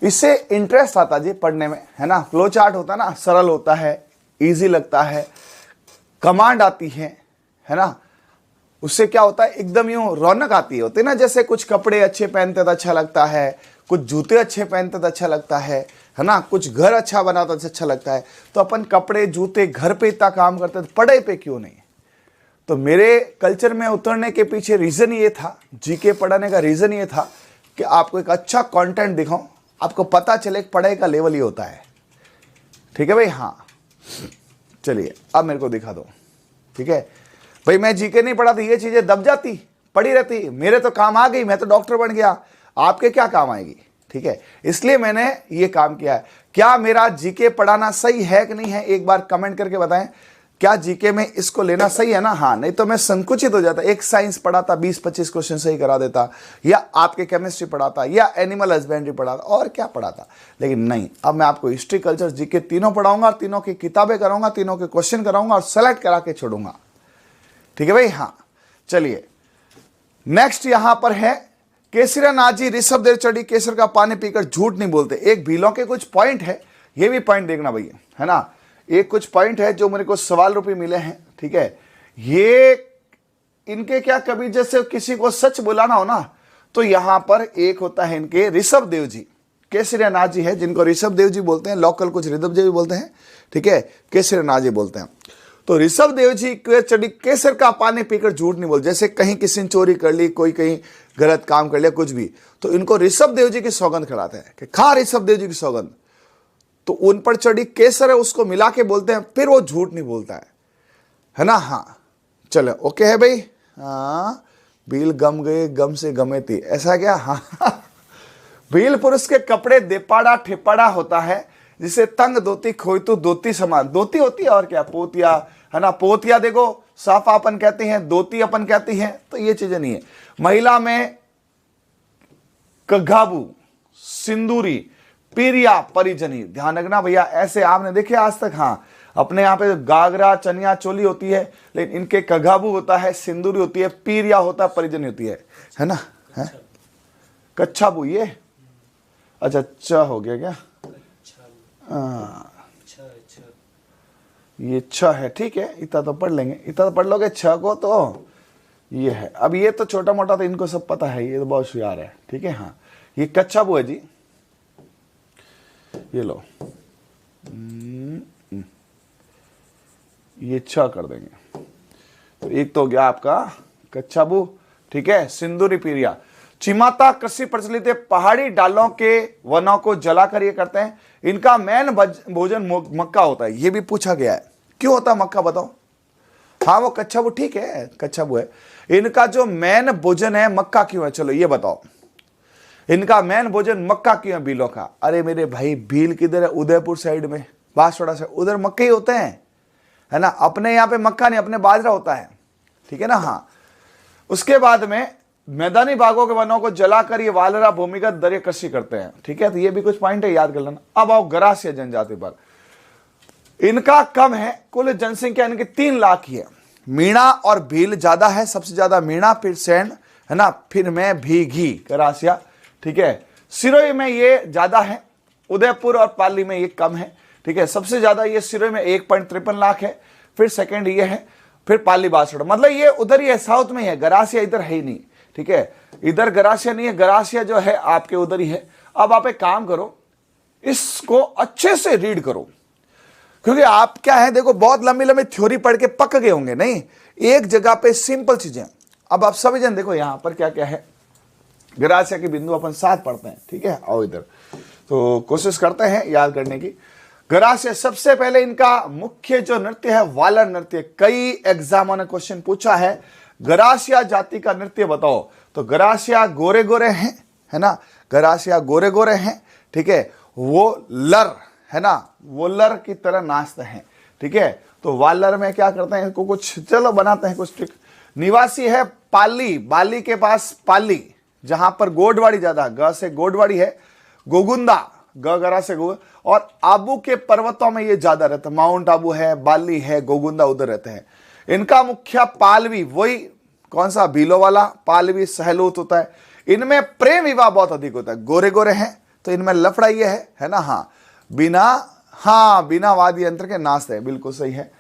इससे इंटरेस्ट आता जी पढ़ने में, है ना। फ्लो चार्ट होता ना, सरल होता है, इजी लगता है, कमांड आती है ना। उससे क्या होता है, एकदम यूं रौनक आती होती ना, जैसे कुछ कपड़े अच्छे पहनते तो अच्छा लगता है, कुछ जूते अच्छे पहनते तो अच्छा लगता है ना, कुछ घर अच्छा बनाता तो अच्छा लगता है। तो अपन कपड़े जूते घर पे इतना काम करते तो पढ़ाई पे क्यों नहीं। तो मेरे कल्चर में उतरने के पीछे रीजन ये था, जीके पढ़ाने का रीजन ये था कि आपको एक अच्छा कंटेंट दिखाऊं, आपको पता चले पढ़ाई का लेवल ये होता है। ठीक है भाई, हाँ, चलिए अब मेरे को दिखा दो। ठीक है भाई, मैं जीके नहीं पढ़ा तो ये चीजें दब जाती, पड़ी रहती, मेरे तो काम आ गई, मैं तो डॉक्टर बन गया, आपके क्या काम आएगी। ठीक है, इसलिए मैंने ये काम किया है। क्या मेरा जीके पढ़ाना सही है कि नहीं है, एक बार कमेंट करके बताएं। क्या जीके में इसको लेना सही है ना, हाँ, नहीं तो मैं संकुचित हो जाता। एक साइंस पढ़ाता, 20-25 क्वेश्चन सही करा देता, या आपके केमिस्ट्री पढ़ाता, या एनिमल हस्बेंड्री पढ़ाता, और क्या पढ़ाता। लेकिन नहीं, अब मैं आपको हिस्ट्री, कल्चर, जीके तीनों पढ़ाऊंगा, तीनों की किताबें कराऊंगा, तीनों के क्वेश्चन कराऊंगा और सेलेक्ट करा के छोड़ूंगा। ठीक है भाई, हाँ। चलिए नेक्स्ट यहां पर है केसरिया नाजी ऋषभ देव चढ़ी, केसर का पानी पीकर झूठ नहीं बोलते। एक भीलों के कुछ पॉइंट है, ये भी पॉइंट देखना भैया, है ना। एक कुछ पॉइंट है जो मेरे को सवाल रूपी मिले हैं। ठीक है, ये इनके क्या, कभी जैसे किसी को सच बुलाना हो ना, तो यहां पर एक होता है इनके ऋषभ देव जी, केसरिया नाजी है जिनको ऋषभ देव जी बोलते हैं, लोकल कुछ ऋषभ देव जी बोलते हैं। ठीक है, केसरिया नाजी बोलते हैं। तो ऋषभ देव जी चढ़ी, केसर का पानी पीकर झूठ नहीं बोल। जैसे कहीं किसी ने चोरी कर ली, कोई कहीं गलत काम कर लिया, कुछ भी, तो इनको ऋषभ देव जी की सौगंध खिलाते हैं कि खा ऋषभ देव जी की सौगंध। तो उन पर चढ़ी केसर है, उसको मिला के बोलते हैं, फिर वो झूठ नहीं बोलता है ना। हाँ, चलो ओके है भाई। हाँ, भील गम गए, गम से गमे थी, ऐसा क्या। हाँ, भील पुरुष के कपड़े देपाड़ा ठेपाड़ा होता है, जिसे तंग धोती खोइतु धोती समान, धोती होती है और क्या, पोतिया है ना, पोतिया देखो साफा अपन कहते हैं, धोती अपन कहती हैं, तो ये चीजें नहीं है। महिला में कघाबू, सिंदूरी, पीरिया, परिजनी, ध्यान रखना भैया, ऐसे आपने देखे आज तक? हाँ, अपने यहाँ पे गागरा चनिया चोली होती है, लेकिन इनके कघाबू होता है, सिंदूरी होती है, पीरिया होता है, परिजनी होती है ना, है कच्छाबू ये, अच्छा च हो गया क्या? ये छ है, ठीक है, इतना तो पढ़ लेंगे, इतना तो पढ़ लोगे छ को, तो ये है। अब ये तो छोटा मोटा तो इनको सब पता है, ये तो बहुत होशियार है, ठीक है। हाँ, ये कच्छाबू है जी, ये लो, ये छ कर देंगे, तो एक तो हो गया आपका कच्छाबू, ठीक है। सिंदूरी, पीरिया, चिमाता कृषि प्रचलित है, पहाड़ी डालों के वनों को जलाकर ये करते हैं। इनका मेन भोजन मक्का होता है, ये भी पूछा गया है, क्यों होता है मक्का बताओ? हाँ वो कच्छाबू ठीक है, कच्छाबू है, इनका जो मेन भोजन है मक्का क्यों है, चलो ये बताओ, इनका मेन भोजन मक्का क्यों है भीलों का? अरे मेरे भाई, भील किधर है? उदयपुर साइड में, बांसवाड़ा से उधर मक्के ही होते हैं, है ना। अपने यहाँ पे मक्का नहीं, अपने बाजरा होता है, ठीक है ना। हाँ, उसके बाद में मैदानी भागों के वनों को जलाकर ये वालरा भूमिगत दरिया कृषि करते हैं, ठीक है। तो ये भी कुछ पॉइंट है, याद कर लेना। अब आओ गरासिया जनजाति पर, इनका कम है, कुल जनसंख्या इनकी 3 लाख ही है। मीणा और भील ज्यादा है, सबसे ज्यादा मीणा, फिर सैंड, है ना, फिर मैं भीगी गरासिया, ठीक है। सिरोही में ये ज्यादा है, उदयपुर और पाली में ये कम है, ठीक है। सबसे ज्यादा ये सिरोही में 1.53 लाख है, फिर सेकंड ये है, फिर पाली बासठ, मतलब ये उधर ही है, साउथ में है, गरासिया इधर है ही नहीं, ठीक है। इधर गरासिया नहीं है, गरासिया जो है आपके उधर ही है। अब आप एक काम करो, इसको अच्छे से रीड करो, क्योंकि आप क्या है, देखो बहुत लंबी लंबी थ्योरी पढ़ के पक गए होंगे, नहीं, एक जगह पे सिंपल चीजें। अब आप सभी जन देखो यहां पर क्या क्या है, गरासिया के बिंदु अपन साथ पढ़ते हैं, ठीक है। आओ इधर, तो कोशिश करते हैं याद करने की। गरासिया सबसे पहले इनका मुख्य जो नृत्य है वालर नृत्य, कई एग्जामों ने क्वेश्चन पूछा है, गरासिया जाति का नृत्य बताओ, तो गरासिया गोरे गोरे हैं, है ना, गरासिया गोरे गोरे हैं, ठीक है। वो लर, है ना, वो लर की तरह नाचते हैं, ठीक है। तो वालर में क्या करते हैं, इनको कुछ चलो बनाते हैं कुछ ट्रिक। निवासी है पाली, बाली के पास पाली, जहां पर गोडवाड़ी ज्यादा, ग से गोडवाड़ी है, गोगुंदा, गरा से गो, और आबू के पर्वतों में ये ज्यादा रहता है, माउंट आबू है, बाली है, गोगुंदा उधर रहते हैं। इनका मुखिया पालवी, वही कौन सा, भीलो वाला, पालवी सहलूत होता है। इनमें प्रेम विवाह बहुत अधिक होता है, गोरे गोरे हैं तो इनमें लफड़ा ये है ना। हाँ, बिना, हाँ बिना वाद्य यंत्र के नाचते हैं, बिल्कुल सही है।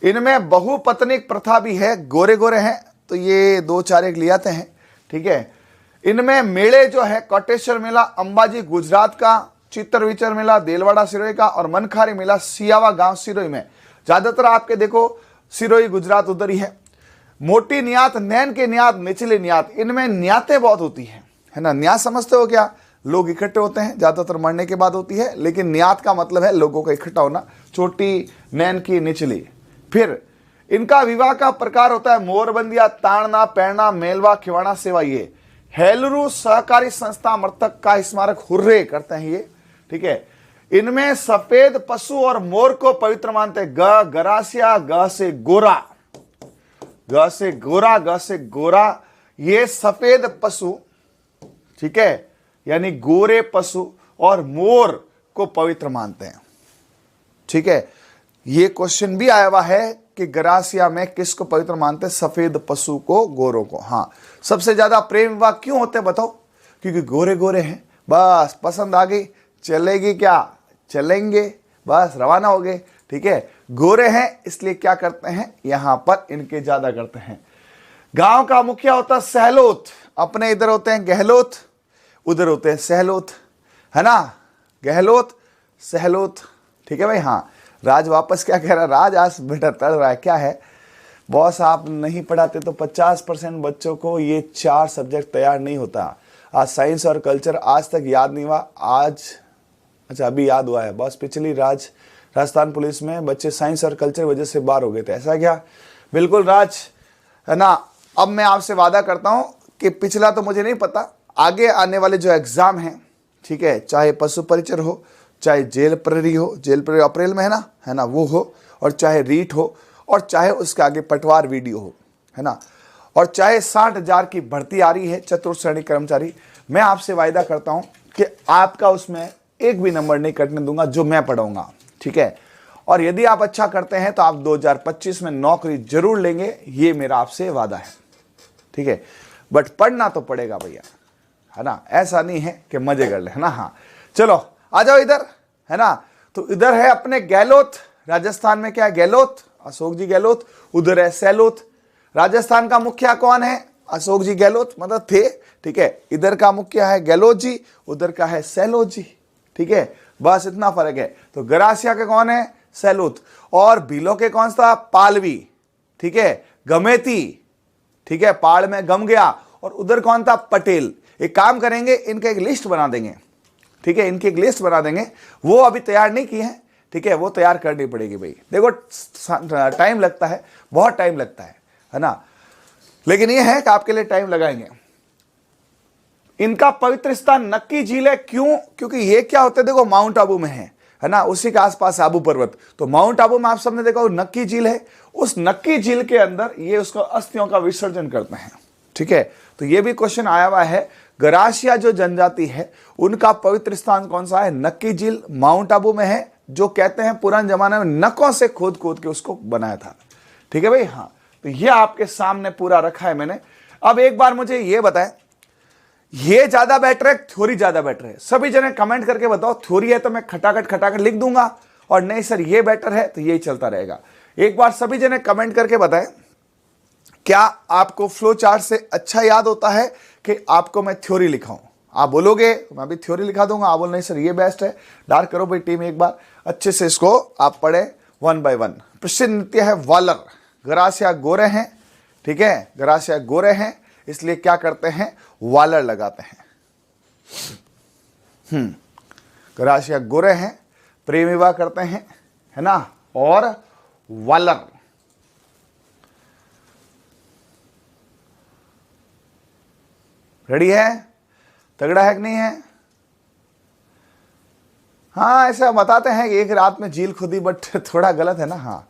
इनमें बहुपत्निक प्रथा भी है, गोरे गोरे हैं तो ये 2-4 एक ले आते हैं, ठीक है। इनमें मेले जो है, कोटेश्वर मेला अंबाजी गुजरात का, चित्तर विचर मेला देलवाड़ा सिरोही का, और मनखारी मेला सियावा गांव सिरोही में। ज्यादातर आपके देखो सिरोही गुजरात उधर ही है। मोटी नियात, नैन के नियात, निचले नियात, इनमें नियातें बहुत होती है ना। नियात समझते हो क्या, लोग इकट्ठे होते हैं, ज्यादातर मरने के बाद होती है, लेकिन नियात का मतलब है लोगों का इकट्ठा होना, चोटी, नैन की, निचली। फिर इनका विवाह का प्रकार होता है मोरबंदिया, ताड़ना, पैरना, मेलवा, खिवाना, सेवा। ये हेलरू सहकारी संस्था मृतक का स्मारक हुर्रे करते हैं ये, ठीक है। इनमें सफेद पशु और मोर को पवित्र मानते हैं। ग गरासिया, ग से गोरा, ग से गोरा, ग से गोरा, ये सफेद पशु, ठीक है, यानी गोरे पशु और मोर को पवित्र मानते हैं, ठीक है। ये क्वेश्चन भी आया हुआ है कि गरासिया में किसको पवित्र मानते हैं, सफेद पशु को, गोरों को। हाँ, सबसे ज्यादा प्रेम विवाह क्यों होते हैं बताओ, क्योंकि गोरे गोरे हैं, बस पसंद आ गई, चलेगी क्या, चलेंगे, बस रवाना हो गए, ठीक है। गोरे हैं इसलिए क्या करते हैं, यहां पर इनके ज्यादा करते हैं। गांव का मुखिया होता है सहलोत, अपने इधर होते हैं गहलोत, उधर होते हैं सहलोत, है ना, गहलोत सहलोत, ठीक है भाई। हाँ, राज वापस क्या कह रहा है, राज आज बेटा तड़ रहा है, क्या है बॉस, आप नहीं पढ़ाते तो 50% बच्चों को ये 4 सब्जेक्ट तैयार नहीं होता। आज साइंस और कल्चर आज तक याद नहीं हुआ, आज अच्छा अभी याद हुआ है बॉस। पिछली राजस्थान पुलिस में बच्चे साइंस और कल्चर वजह से बाहर हो गए थे, ऐसा क्या? बिल्कुल राज, है ना। अब मैं आपसे वादा करता हूं कि पिछला तो मुझे नहीं पता, आगे आने वाले जो एग्जाम हैं, ठीक है, चाहे पशु परिचर हो, चाहे जेल प्रहरी हो, जेल प्रहरी अप्रैल में है ना वो हो, और चाहे रीट हो, और चाहे उसके आगे पटवार वीडियो हो, है ना, और चाहे 60,000 की भर्ती आ रही है चतुर्थ श्रेणी कर्मचारी, मैं आपसे वायदा करता हूं कि आपका उसमें एक भी नंबर नहीं कटने दूंगा जो मैं पढ़ाऊंगा, ठीक है। और यदि आप अच्छा करते हैं तो आप 2025 में नौकरी जरूर लेंगे, ये मेरा आपसे वादा है, ठीक है। बट पढ़ना तो पड़ेगा भैया, है ना, ऐसा नहीं है कि मजे कर ले, है ना। हाँ चलो आ जाओ इधर, है ना। तो इधर है अपने गहलोत, राजस्थान में क्या है, गहलोत, अशोक जी गहलोत। उधर है सैलोत, राजस्थान का मुखिया कौन है, अशोक जी गहलोत, मतलब थे, ठीक है। इधर का मुखिया है गहलोत जी, उधर का है सैलोत जी, ठीक है, बस इतना फर्क है। तो गरासिया के कौन है, सैलोत, और भीलो के कौन सा, पालवी, ठीक है, गमेती, ठीक है, पाड़ में गम गया, और उधर कौन था, पटेल। एक काम करेंगे, इनका एक लिस्ट बना देंगे, ठीक है, इनकी एक लिस्ट बना देंगे, वो अभी तैयार नहीं की है, ठीक है, वो तैयार करनी पड़ेगी भाई। देखो टाइम लगता है, बहुत टाइम लगता है ना, लेकिन ये है कि आपके लिए टाइम लगाएंगे। इनका पवित्र स्थान नक्की झील है, क्यों, क्योंकि ये क्या होते हैं, देखो माउंट आबू में है ना, उसी के आसपास आबू पर्वत। तो माउंट आबू में आप सबने देखा नक्की झील है, उस नक्की झील के अंदर ये उसको अस्थियों का विसर्जन करते हैं, ठीक है। तो ये भी क्वेश्चन आया हुआ है, गरासिया जो जनजाति है उनका पवित्र स्थान कौन सा है, नक्की झील माउंट आबू में है, जो कहते हैं पुराने जमाने में नकों से खोद खोद के उसको बनाया था, ठीक है भाई। हाँ तो ये आपके सामने पूरा रखा है मैंने। अब एक बार मुझे ये बताएं, ये ज्यादा बेटर है, थ्योरी ज्यादा बेटर है, सभी जने कमेंट करके बताओ। थ्योरी है तो मैं खटाखट लिख दूंगा, और नहीं सर ये बेटर है तो यही चलता रहेगा। एक बार सभी जने कमेंट करके बताएं, क्या आपको फ्लो चार्ट से अच्छा याद होता है कि आपको मैं थ्योरी लिखाऊं। आप बोलोगे मैं भी थ्योरी लिखा दूंगा, आप बोल नहीं सर ये बेस्ट है। डार्क करो भाई टीम, एक बार अच्छे से इसको आप पढ़े 1 by 1। प्रसिद्ध नृत्य है वालर, गरासिया गोरे हैं, ठीक है, गरासिया गोरे हैं, इसलिए क्या करते हैं, वालर लगाते हैं। गरासिया गोरे हैं, प्रेम विवाह करते हैं, है ना, और वालर। रेडी है, तगड़ा है कि नहीं है। हाँ ऐसा बताते हैं कि एक रात में झील खुदी, बट थोड़ा गलत है ना। हाँ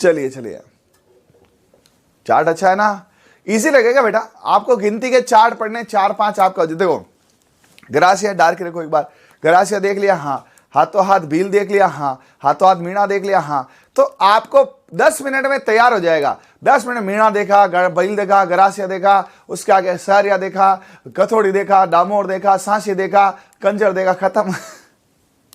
चलिए चलिए, चार्ट अच्छा है ना, इजी लगेगा बेटा आपको। गिनती के चार्ट पढ़ने 4-5 आपका, देखो गरासिया डार्क रखो एक बार, गरासिया देख लिया, हाँ, हाथों हाथ भील देख लिया, हाँ, हाथों हाथ मीणा देख लिया, हाँ, तो आपको 10 मिनट में तैयार हो जाएगा। 10 मिनट मीणा देखा, भील देखा, गरासिया देखा, उसके आगे सहरिया देखा, कथोड़ी देखा, डामोर देखा, सांसी देखा, कंजर देखा, खत्म।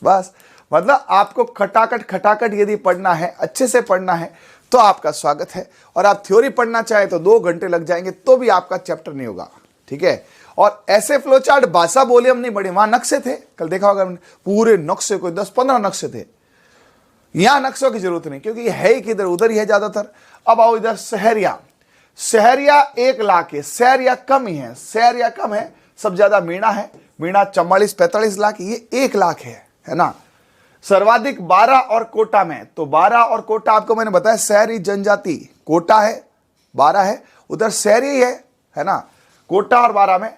बस मतलब आपको खटाखट यदि पढ़ना है, अच्छे से पढ़ना है तो आपका स्वागत है। और आप थ्योरी पढ़ना चाहे तो 2 घंटे लग जाएंगे तो भी आपका चैप्टर नहीं होगा, ठीक है। और ऐसे फ्लो चार्ट भाषा बोले हम नहीं पढ़े, वहां नक्शे थे, कल देखा होगा पूरे नक्शे, कोई 10-15 नक्शे थे। यहां नक्शों की जरूरत नहीं, क्योंकि है ही किधर, उधर ही है ज्यादातर। अब आओ इधर सहरिया, सहरिया 1 लाख है, सहरिया कम ही है, सहरिया कम है, सब ज्यादा मीणा है, मीणा 44-45 लाख, ये 1 लाख है ना। सर्वाधिक 12 और कोटा में, तो 12 और कोटा आपको मैंने बताया, शहरी जनजाति कोटा है, 12 है, उधर शहरी है ना। कोटा और 12 में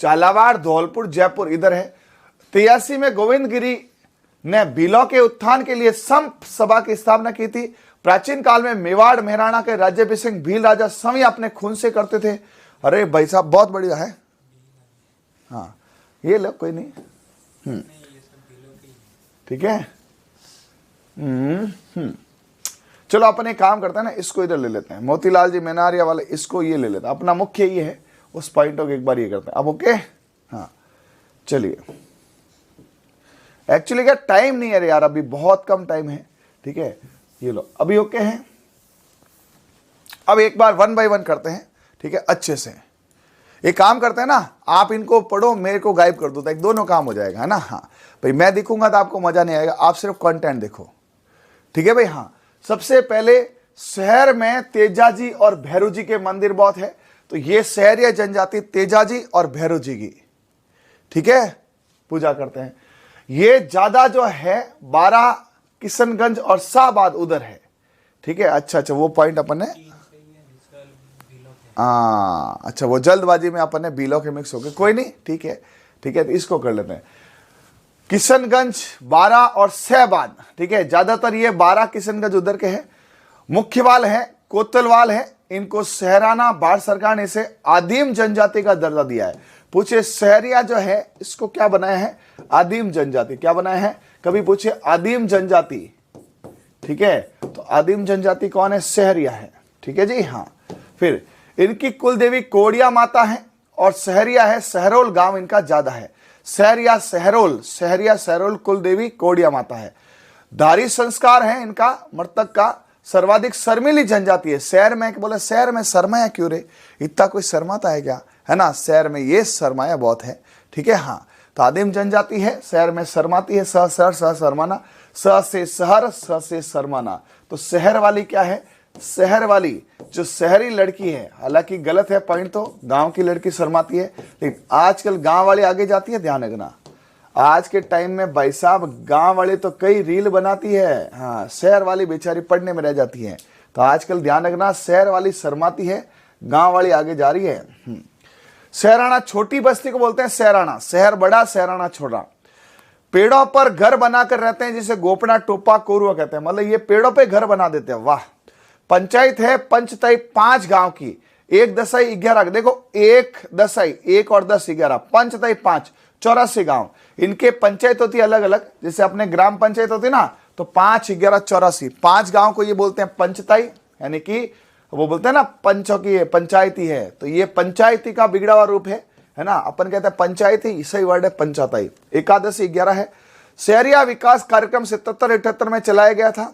झालावाड़, धौलपुर, जयपुर इधर है। 83 में गोविंदगिरी ने भीलों के उत्थान के लिए संप सभा की स्थापना की थी। प्राचीन काल में मेवाड़ महाराणा के राज्याभिषेक भील राजा स्वयं अपने खून से करते थे। अरे भाई साहब बहुत बढ़िया है, हाँ ये लो कोई नहीं, ठीक है। चलो अपन एक काम करते हैं ना, इसको इधर ले लेते हैं, मोतीलाल जी मेनारिया वाले, इसको ये ले लेते हैं, अपना मुख्य ये है, उस पॉइंटों को एक बार ये करते हैं। अब ओके, हाँ चलिए। एक्चुअली क्या टाइम नहीं है यार, अभी बहुत कम टाइम है, ठीक है। ये लो अभी ओके है। अब एक बार 1 by 1 करते हैं, ठीक है, अच्छे से। एक काम करते हैं ना, आप इनको पढ़ो, मेरे को गायब कर दो, तो एक दोनों काम हो जाएगा, है ना। हाँ भाई मैं दिखूंगा तो आपको मजा नहीं आएगा, आप सिर्फ कंटेंट देखो, ठीक है भाई। हाँ सबसे पहले शहर में तेजाजी और भैरू जी के मंदिर बहुत है, तो ये शहरी जनजाति तेजाजी और भैरू जी की, ठीक है, पूजा करते हैं। ये ज्यादा जो है 12 किशनगंज और शाहबाद उधर है, ठीक है। अच्छा वो पॉइंट अपन ने, अच्छा वो जल्दबाजी में अपन ने बीलों के मिक्स हो गए, कोई नहीं, ठीक है ठीक है, तो इसको कर लेते हैं। किशनगंज, बारा और सहबाद, ठीक है। ज्यादातर ये बारा किशनगंज उधर के हैं। मुख्यवाल है, कोतलवाल है, इनको सहराना भारत सरकार ने इसे आदिम जनजाति का दर्जा दिया है। पूछे सहरिया जो है इसको क्या बनाया है? आदिम जनजाति। क्या बनाया है? कभी पूछे आदिम जनजाति, ठीक है, तो आदिम जनजाति कौन है? सहरिया है, ठीक है जी, हाँ। फिर इनकी कुल देवी कोड़िया माता है और सहरिया है, सहरोल गांव इनका ज्यादा है। सहरिया सहरोल, सहरिया सहरोल कुल देवी कोड़िया माता है। धारी संस्कार है इनका, मृतक का सर्वाधिक शर्मिली जनजाति है। शहर में बोले शहर में शर्माया क्यों रे? इतना कोई शर्माता है क्या? है ना, शहर में ये शर्माया बहुत है, ठीक है, हाँ। तो आदिम जनजाति है, शहर में शर्माती है। स शहर स शर्माना, स से शहर, स से शर्माना। तो शहर वाली क्या है? शहर वाली जो शहरी लड़की है, हालांकि गलत है पॉइंट, तो गांव की लड़की शर्माती है, लेकिन आजकल गांव वाली आगे जाती है, ध्यान रखना। आज के टाइम में भाई साहब गांव वाले तो कई रील बनाती है, हाँ, शहर वाली बेचारी पढ़ने में रह जाती है। तो आजकल ध्यान रखना, शहर वाली शर्माती है, गांव वाली आगे जा रही है। सहराना, छोटी बस्ती को बोलते हैं सहराना। शहर बड़ा, सहराना छोटा। पेड़ों पर घर बनाकर रहते हैं, जिसे गोपना, टोपा, कोरुआ कहते हैं। मतलब ये पेड़ों पे घर बना देते हैं, वाह। पंचायत है पंचतई 5 गांव की, 1 दसाई 11, देखो 1 दसाई 1 और 10 11, पंचतई 5, 84 गांव। इनके पंचायत होती है अलग अलग, जैसे अपने ग्राम पंचायत होती है ना, तो 5 11 84, 5 गांव को ये बोलते हैं पंचतई, यानी कि वो बोलते हैं ना पंचों की पंचायती है, तो ये पंचायती का बिगड़ा हुआ रूप है ना। अपन कहते हैं पंचायती, सही वर्ड है पंचायती। 81 11 है। शहरिया विकास कार्यक्रम 77-78 में चलाया गया था।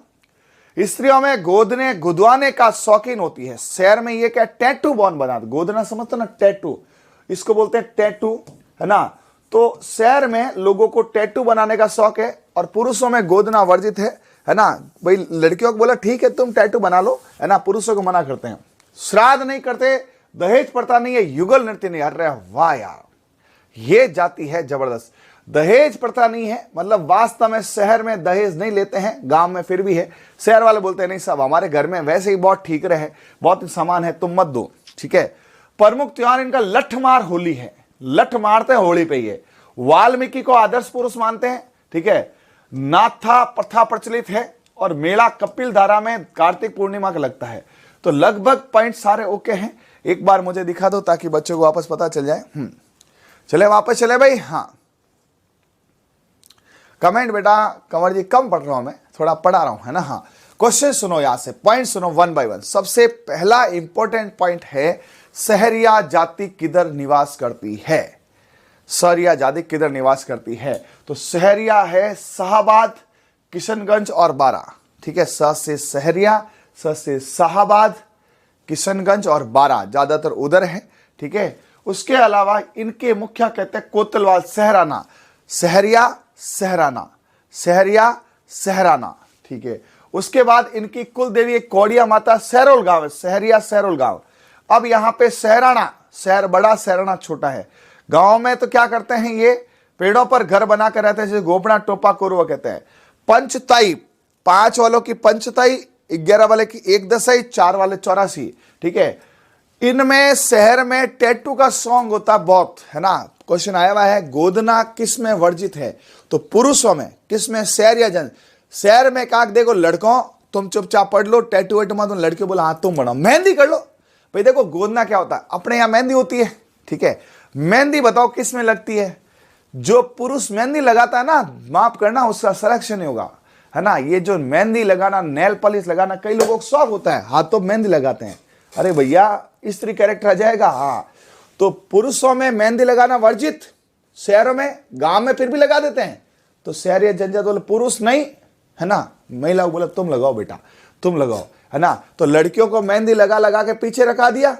स्त्रियों में गोदने गुदवाने का शौकीन होती है। शहर में ये क्या? टैटू बॉन बना दो। गोदना समझते ना, टैटू, इसको बोलते हैं टैटू, है ना। तो शहर में लोगों को टैटू बनाने का शौक है और पुरुषों में गोदना वर्जित है ना। भाई लड़कियों को बोला ठीक है तुम टैटू बना लो, है ना, पुरुषों को मना करते हैं। श्राद्ध नहीं करते, दहेज प्रथा नहीं है, युगल नृत्य नहीं। हट रहे, वाह यार, ये जाति है जबरदस्त। दहेज प्रथा नहीं है, मतलब वास्तव में शहर में दहेज नहीं लेते हैं, गांव में फिर भी है। शहर वाले बोलते हैं नहीं साहब, हमारे घर में वैसे ही बहुत ठीक रहे, बहुत सामान है, तुम मत दो, ठीक है। प्रमुख त्योहार इनका लठमार होली है। लठ मारते हैं होली पे। ये वाल्मीकि को आदर्श पुरुष मानते हैं, ठीक है। नाथा प्रथा प्रचलित है और मेला कपिल धारा में कार्तिक पूर्णिमा का लगता है। तो लगभग पॉइंट सारे ओके हैं। एक बार मुझे दिखा दो ताकि बच्चों को वापस पता चल जाए। चले वापस चले भाई, हाँ। कमेंट बेटा, कंवर जी कम पढ़ रहा हूं मैं, थोड़ा पढ़ा रहा हूं, है ना, हाँ। क्वेश्चन सुनो, यहां से पॉइंट सुनो 1 by 1। सबसे पहला इंपॉर्टेंट पॉइंट है, सहरिया जाति किधर निवास करती है? सहरिया जाति किधर निवास करती है? तो सहरिया है शाहबाद, किशनगंज और बारा, ठीक है। स से सहरिया, स से शाहबाद, किशनगंज और बारा, ज्यादातर उधर है, ठीक है। उसके अलावा इनके मुखिया कहते हैं कोतलवाल, सहराना, सहरिया सहराना, सहरिया सहराना, ठीक है। उसके बाद इनकी कुल देवी एक कोड़िया माता, सहरोल गांव है, सहरिया सहरोल गांव। अब यहां पे सहराना, शहर बड़ा, सहराना छोटा है। गांव में तो क्या करते हैं, ये पेड़ों पर घर बना कर रहते हैं, जैसे गोपना, टोपा, कोरुआ कहते हैं। पंचतई, 5 वालों की पंचतई, 11 वाले की 1 दसाई, 4 वाले 84, ठीक है। इनमें शहर में टैटू का सॉन्ग होता बहुत, है ना। क्वेश्चन आया हुआ है, गोदना किस में वर्जित है? तो पुरुषों में, किस में? शहर या जन। शहर में कहा देखो लड़कों तुम चुपचाप पढ़ लो, टैटू वेटू मत। लड़के बोला हाँ तुम बनाओ, मेहंदी कर लो। भाई देखो गोदना क्या होता है, अपने यहाँ मेहंदी होती है, ठीक है। मेहंदी बताओ किस में लगती है? जो पुरुष मेहंदी लगाता है ना, माफ करना उसका सिलेक्शन नहीं होगा, है ना। ये जो मेहंदी लगाना, नेल पॉलिश लगाना, कई लोगों को शौक होता है, हाथों में मेहंदी लगाते हैं। अरे भैया स्त्री कैरेक्टर आ जाएगा, हाँ। तो पुरुषों में मेहंदी लगाना वर्जित, शहरों में, गांव में फिर भी लगा देते हैं। तो शहर या जनजात बोले पुरुष नहीं, है ना। महिला बोले तुम लगाओ बेटा, तुम लगाओ, है ना। तो लड़कियों को मेहंदी लगा लगा के पीछे रखा दिया,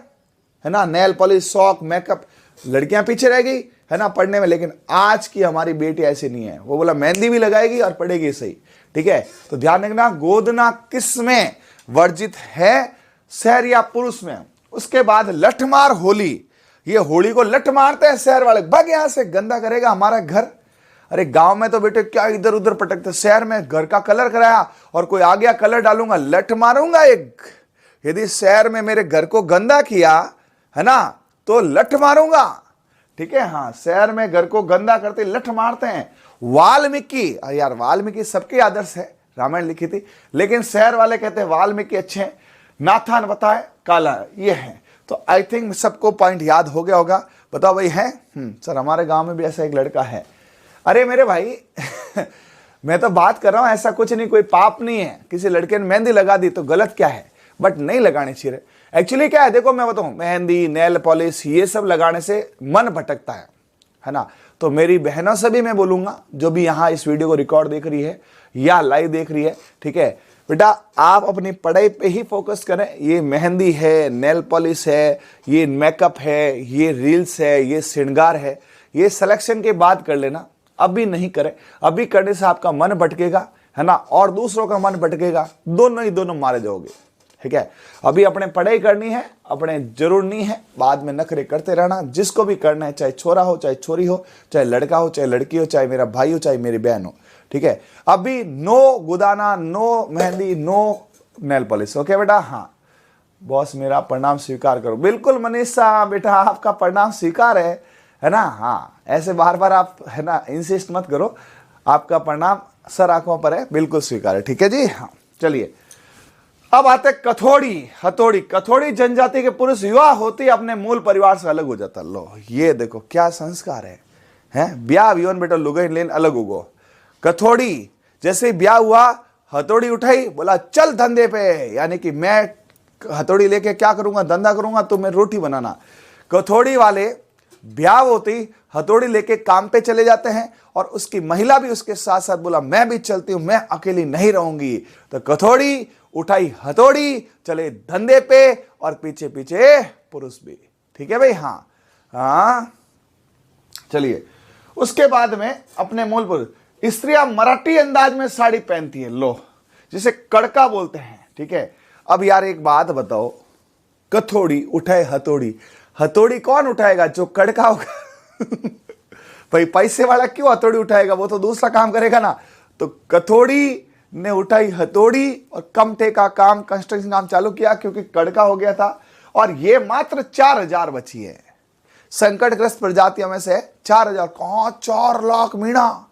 है ना। नेल पॉलिश, शौक, मेकअप, लड़कियां पीछे रह गई, है ना, पढ़ने में। लेकिन आज की हमारी बेटी ऐसी नहीं है, वो बोला मेहंदी भी लगाएगी और पढ़ेगी सही, ठीक है। तो ध्यान रखना, गोदना किस में वर्जित है? शहर या पुरुष में। उसके बाद लठमार होली, ये होली को लठ मारते हैं शहर वाले, भाग यहां से, गंदा करेगा हमारा घर। अरे गांव में तो बेटे क्या इधर उधर पटकते, शहर में घर का कलर कराया और कोई आ गया कलर डालूंगा, लठ मारूंगा एक। यदि शहर में मेरे घर को गंदा किया, है ना, तो लठ मारूंगा। ठीक है। हाँ, शहर में घर को गंदा करते लठ मारते हैं। वाल्मीकि, अरे यार वाल्मीकि सबके आदर्श है, रामायण लिखी थी, लेकिन शहर वाले कहते हैं वाल्मीकि अच्छे हैं, नाथान बताए काला ये है। तो आई थिंक सबको पॉइंट याद हो गया होगा। बताओ भाई है? सर हमारे गांव में भी ऐसा एक लड़का है। अरे मेरे भाई मैं तो बात कर रहा हूं, ऐसा कुछ नहीं, कोई पाप नहीं है। किसी लड़के ने मेहंदी लगा दी तो गलत क्या है, बट नहीं लगानी चाहिए। एक्चुअली क्या है, देखो मैं बताऊं, मेहंदी, नेल पॉलिश ये सब लगाने से मन भटकता है ना। तो मेरी बहनों से भी मैं बोलूंगा, जो भी यहाँ इस वीडियो को रिकॉर्ड देख रही है या लाइव देख रही है, ठीक है बेटा, आप अपनी पढ़ाई पे ही फोकस करें। ये मेहंदी है, नेल पॉलिश है, ये मेकअप है, ये रील्स है, ये श्रृंगार है, ये सिलेक्शन के बाद कर लेना, अभी नहीं करें। अभी करने से आपका मन भटकेगा, है ना, और दूसरों का मन भटकेगा, दोनों ही दोनों मारे जाओगे, ठीक है। अभी अपने पढ़ाई करनी है, अपने जरूर नहीं है बाद में नखरे करते रहना। जिसको भी करना है, चाहे छोरा हो, चाहे छोरी हो, चाहे लड़का हो, चाहे लड़की हो, चाहे मेरा भाई हो, चाहे मेरी बहन हो, ठीक है। अभी नो गुदाना, नो मेहंदी, नो नेल पॉलिश, ओके बेटा। हाँ बॉस मेरा प्रणाम स्वीकार करो। बिल्कुल मनीषा बेटा, आपका प्रणाम स्वीकार है ना। हाँ ऐसे बार बार आप, है ना, इंसिस्ट मत करो, आपका प्रणाम सर आंखों पर है, बिल्कुल स्वीकार है, ठीक है जी। हाँ चलिए, अब आते कथोड़ी हथौड़ी। कथोड़ी जनजाति के पुरुष युवा होते अपने मूल परिवार से अलग हो जाता। लो ये देखो क्या संस्कार है? ब्याह विवन बेटा लुगन लेन अलग उगो। कथोड़ी जैसे ही ब्याह हुआ, हथौड़ी उठाई, बोला चल धंधे पे, यानी कि मैं हथौड़ी लेके क्या करूंगा, धंधा करूंगा, तो मैं रोटी बनाना। कथौड़ी वाले ब्याह होती हथौड़ी लेके काम पे चले जाते हैं, और उसकी महिला भी उसके साथ साथ बोला मैं भी चलती हूं, मैं अकेली नहीं रहूंगी। तो कथौड़ी उठाई हथौड़ी, चले धंधे पे, और पीछे पीछे पुरुष भी, ठीक है भाई। हाँ चलिए, उसके बाद में अपने मूल पुरुष, स्त्रियां मराठी अंदाज में साड़ी पहनती है, लो जिसे कड़का बोलते हैं, ठीक है। अब यार एक बात बताओ, कथौड़ी उठाए हथौड़ी, हथौड़ी कौन उठाएगा? जो कड़का होगा भाई पैसे वाला क्यों हथौड़ी उठाएगा, वो तो दूसरा काम करेगा ना। तो कथौड़ी ने उठाई हथौड़ी और कमटे का काम, कंस्ट्रक्शन काम चालू किया, क्योंकि कड़का हो गया था। और ये मात्र 4000 बची है। संकटग्रस्त प्रजातियों में से 4000 कहां, 4 लाख मीणा,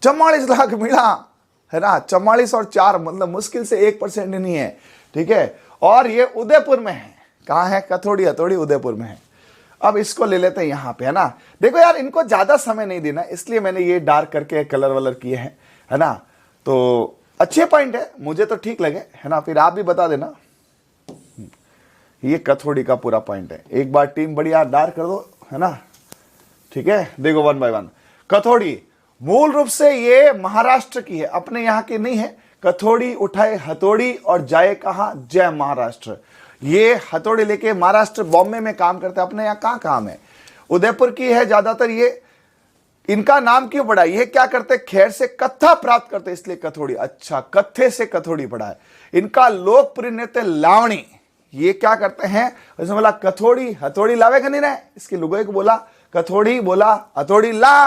44 लाख मीणा, है ना। 44 और 4 मतलब मुश्किल से 1% ही नहीं है, ठीक है। और ये उदयपुर में है। कहां है? कथौड़ी हथौड़ी उदयपुर में है। अब इसको ले लेते हैं यहाँ पे, है ना। देखो यार, इनको ज्यादा समय नहीं देना, इसलिए मैंने ये डार्क करके कलर वलर किए हैं, है ना। तो अच्छे पॉइंट है, मुझे तो ठीक लगे, है ना। फिर आप भी बता देना। ये कथौड़ी का पूरा पॉइंट है। एक बार टीम बढ़िया डार्क कर दो, है ना, ठीक है। देखो 1 बाय 1। कथौड़ी मूल रूप से ये महाराष्ट्र की है, अपने यहाँ की नहीं है। कथौड़ी उठाए हथौड़ी और जाए कहा? जय महाराष्ट्र। ये हथौड़ी लेके महाराष्ट्र बॉम्बे में काम करते हैं, अपने यहाँ कहाँ काम है? उदयपुर की है ज्यादातर। ये इनका नाम क्यों पड़ा? ये क्या करते? खैर से कत्था प्राप्त करते, इसलिए कथौड़ी। अच्छा, कत्थे से कथौड़ी पड़ा है। इनका लोकप्रिय नृत्य लावणी। ये क्या करते हैं? उसने बोला कथौड़ी हथौड़ी लावेगा नहीं ना, इसकी लुगाई को बोला कथौड़ी, बोला हथौड़ी ला,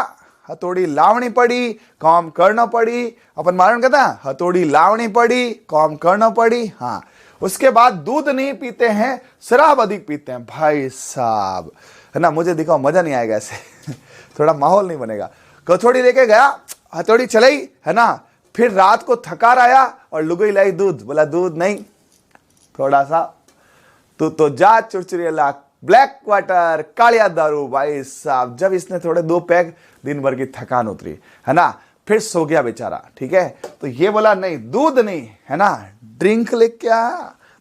हथौड़ी लावणी पड़ी, काम करना पड़ी। अपन मारण कहता है हथौड़ी लावणी पड़ी, काम करना पड़ी। हाँ, उसके बाद दूध नहीं पीते हैं, शराब अधिक पीते हैं। भाई साहब, है ना, मुझे दिखाओ, मजा नहीं आएगा ऐसे थोड़ा माहौल नहीं बनेगा। कथौड़ी लेके गया, हथौड़ी चलाई, है ना। फिर रात को थकार आया और लुगाई लाई दूध, बोला दूध नहीं, थोड़ा सा तू तो जा चुरचुरिया, ब्लैक वाटर, कालिया दारू। भाई साहब, जब इसने थोड़े 2 पैग, दिन भर की थकान उतरी, है ना, फिर सो गया बेचारा, ठीक है। तो ये बोला नहीं, दूध नहीं, है ना, ड्रिंक ले क्या।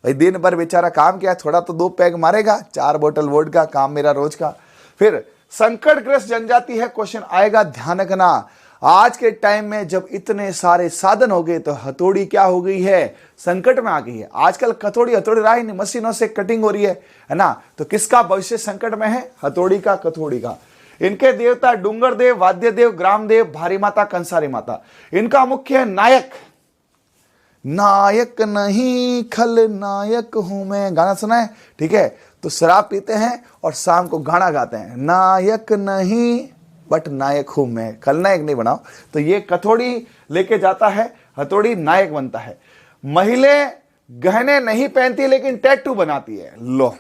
भाई दिन भर बेचारा काम किया, थोड़ा तो 2 पैग मारेगा, 4 बोतल वोड का काम मेरा रोज का। फिर संकटग्रस्त जनजाति है, क्वेश्चन आएगा, ध्यान रखना। आज के टाइम में जब इतने सारे साधन हो गए, तो हथौड़ी क्या हो गई है? संकट में आ गई है। आजकल कथौड़ी हथौड़ी रहा ही नहीं, मशीनों से कटिंग हो रही है ना। तो किसका भविष्य संकट में है? हथौड़ी का, कथौड़ी का। इनके देवता डूंगर देव, वाद्य देव, ग्राम देव, भारी माता, कंसारी माता। इनका मुख्य नायक, नायक नहीं खलनायक हूं मैं, गाना सुना है, ठीक है। तो शराब पीते हैं और शाम को गाना गाते हैं, नायक नहीं बट नायक हूं मैं, खलनायक नहीं बनाओ। तो ये कथौड़ी लेके जाता है, हथौड़ी नायक बनता है। महिलाएं गहने नहीं पहनती, लेकिन टैटू बनाती है। लो,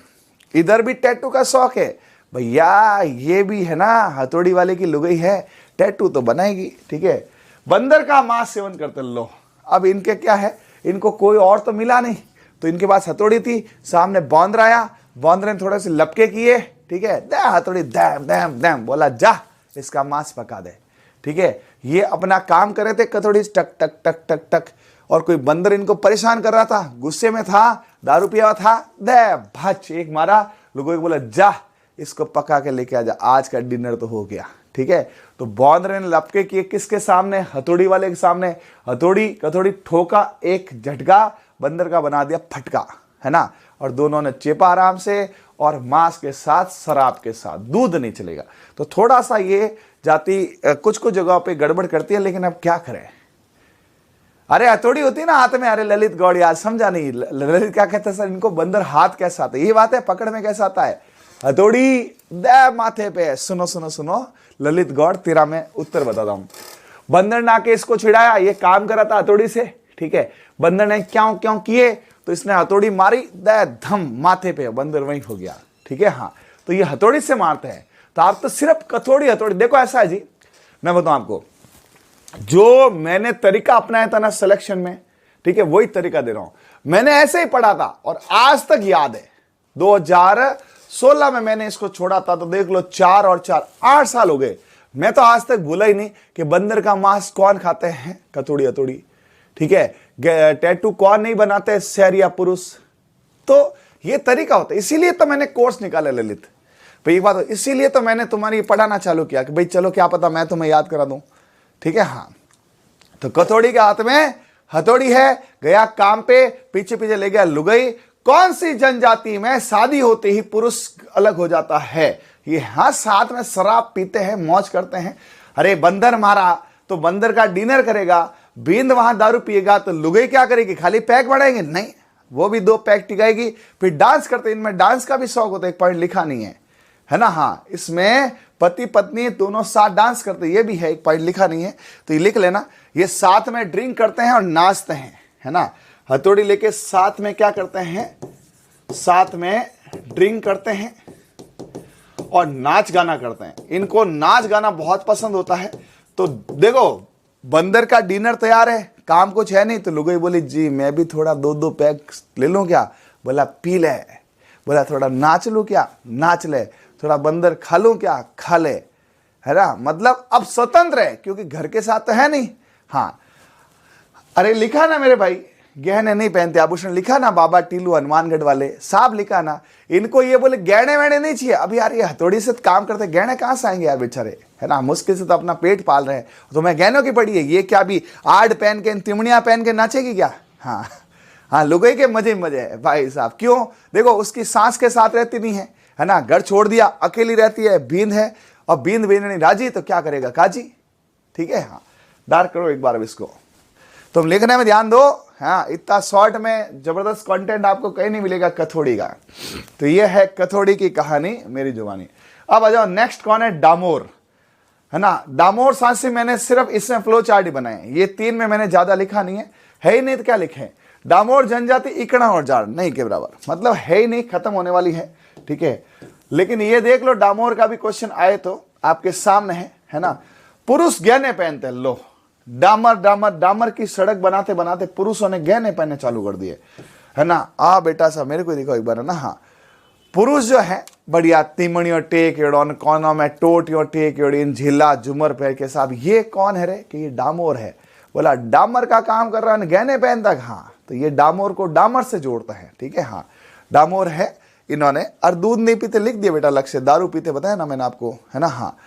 इधर भी टैटू का शौक है, भैया ये भी है ना हथौड़ी वाले की लुगाई है, टैटू तो बनाएगी, ठीक है। बंदर का मांस सेवन करते लो। अब इनके क्या है, इनको कोई और तो मिला नहीं, तो इनके पास हथौड़ी थी, सामने बौंदर आया, बौंदर ने थोड़े से लपके किए, ठीक है, दे हथौड़ी, दैम दैम दैम, बोला जा इसका मांस पका दे, ठीक है। ये अपना काम कर रहे थे, कथौड़ी टक टक टक टक टक, और कोई बंदर इनको परेशान कर रहा था, गुस्से में था, दारू पिया था, दे भच एक मारा, लोगों को बोला जा इसको पका के लेके आ जा, आज का डिनर तो हो गया, ठीक है। तो बौंदर ने लपके किए किसके सामने, हथौड़ी वाले के सामने, हथौड़ी कथौड़ी ठोका, एक झटका बंदर का बना दिया फटका, है ना। और दोनों ने चेपा आराम से, और मांस के साथ शराब के साथ, दूध नहीं चलेगा। तो थोड़ा सा ये जाति कुछ कुछ जगहों पे गड़बड़ करती है, लेकिन अब क्या करें। अरे हथौड़ी होती है ना हाथ में, अरे ललित गौड़ यार समझा नहीं, ललित क्या कहते हैं सर, इनको बंदर हाथ कैसा आता है, ये बात है, पकड़ में कैसा आता है, हथौड़ी दे माथे पे। सुनो सुनो सुनो ललित गौड़, तेरा मैं उत्तर बताता हूं। बंदर ने आके इसको छिड़ाया, ये काम करा था हथौड़ी से, ठीक है। बंदर ने क्यों क्यों किए, तो इसने हथौड़ी मारी, दे धम माथे पे, बंदर वहीं हो गया, ठीक है। हाँ, तो ये हथौड़ी से मारते हैं। तो आप तो सिर्फ कथौड़ी हथौड़ी, देखो ऐसा है जी, मैं बताऊं आपको, जो मैंने तरीका अपनाया था ना सिलेक्शन में, ठीक है, वही तरीका दे रहा हूं। मैंने ऐसे ही पढ़ा था और आज तक याद है। 2016 में मैंने इसको छोड़ा था, तो देख लो 4 और 4 8 साल हो गए। मैं तो आज तक भूला ही नहीं कि बंदर का मांस कौन खाते हैं, कथौड़ी हथौड़ी, ठीक है। टैटू कौन नहीं बनाते, शहर या पुरुष। तो ये तरीका होता है, इसीलिए तो मैंने कोर्स निकाला ललित भाई, एक बात, इसीलिए तो मैंने तुम्हारी पढ़ाना चालू किया कि भाई चलो क्या पता मैं तुम्हें याद करा दूं, ठीक है। हाँ, तो कथौड़ी के हाथ में हथौड़ी है, गया काम पे, पीछे पीछे ले गया लुगाई। कौन सी जनजाति में शादी होते ही पुरुष अलग हो जाता है, ये हाँ साथ में शराब पीते हैं, मौज करते हैं। अरे बंदर मारा तो बंदर का डिनर करेगा, बींद वहां दारू पिएगा तो लुगाई क्या करेगी, खाली पैक बढ़ाएंगे, नहीं, वो भी 2 पैक टिकाएगी। फिर डांस करते, इनमें डांस का भी शौक होता है, एक पॉइंट लिखा नहीं है ना। हाँ, इसमें पति पत्नी दोनों साथ डांस करते, ये भी है, एक पॉइंट लिखा नहीं है, तो ये लिख लेना। ये साथ में ड्रिंक करते हैं और नाचते हैं, है ना। हथौड़ी लेके साथ में क्या करते हैं, साथ में ड्रिंक करते हैं और नाच गाना करते हैं। इनको नाच गाना बहुत पसंद होता है। तो देखो बंदर का डिनर तैयार है, काम कुछ है नहीं, तो लुगाई बोली जी मैं भी थोड़ा 2-2 पैक ले लूं क्या, बोला पी ले, बोला थोड़ा नाच लूं क्या, नाच ले, थोड़ा बंदर खा लूं क्या, खा ले, है ना। मतलब अब स्वतंत्र है, क्योंकि घर के साथ तो है नहीं। हाँ, अरे लिखा ना मेरे भाई, गहने नहीं पहनते आभूषण, लिखा ना बाबा टीलू हनुमानगढ़ वाले साहब, लिखा ना। इनको ये बोले गहने वहने नहीं चाहिए। अब यार ये हथौड़ी से काम करते, गहने कहाँ से आएंगे यार बेचारे, है ना, मुश्किल से तो अपना पेट पाल रहे हैं, तो मैं गहनों की पड़ी है, ये क्या भी आड़ पहन के तिमड़ियां पहन के नाचेगी क्या। हाँ हाँ, लुगाई के मजे मजे है भाई साहब। क्यों, देखो उसकी सांस के साथ रहती नहीं है ना, घर छोड़ दिया, अकेली रहती है, बींद है, और बींद नहीं राजी तो क्या करेगा काजी, ठीक है। हाँ, डार्क करो एक बार अब इसको, तुम लिखने में ध्यान दो। हाँ, इतना शॉर्ट में जबरदस्त कंटेंट आपको कहीं नहीं मिलेगा कथौड़ी का। तो ये है कथौड़ी की कहानी, मेरी जुबानी। अब आ जाओ, नेक्स्ट कौन है, डामोर, है ना। डामोर सांसी मैंने सिर्फ इसमें फ्लो चार्ट ही बनाए, ये 3 में मैंने ज्यादा लिखा नहीं है ही नहीं, तो क्या लिखे, डामोर जनजाति इकड़ा और जाड़ नहीं के बराबर, मतलब है ही नहीं, खत्म होने वाली है, ठीक है। लेकिन ये देख लो, डामोर का भी क्वेश्चन आए तो आपके सामने है ना। पुरुष गहने पहनते, लो डामर डामर डामर की सड़क बनाते बनाते पुरुषों ने गहने पहनने चालू कर दिए, है ना। आ बेटा साहब मेरे को दिखाओ एक बार, है ना। हाँ, पुरुष जो है बढ़िया तिमणियों टेक एड़ोन, कोनों में टोटियों टेक एड़ीन, झीला झुमर पहन के, साहब ये कौन है रे, कि ये डामोर है। बोला डामर का काम कर रहा है, गहने पहनता, हाँ, तो ये डामोर को डामर से जोड़ता है, ठीक है। हाँ, डामोर है इन्होंने। और दूध नहीं पीते लिख दिया बेटा, लक्ष्य दारू पीते बताया ना मैंने आपको, है ना। हाँ,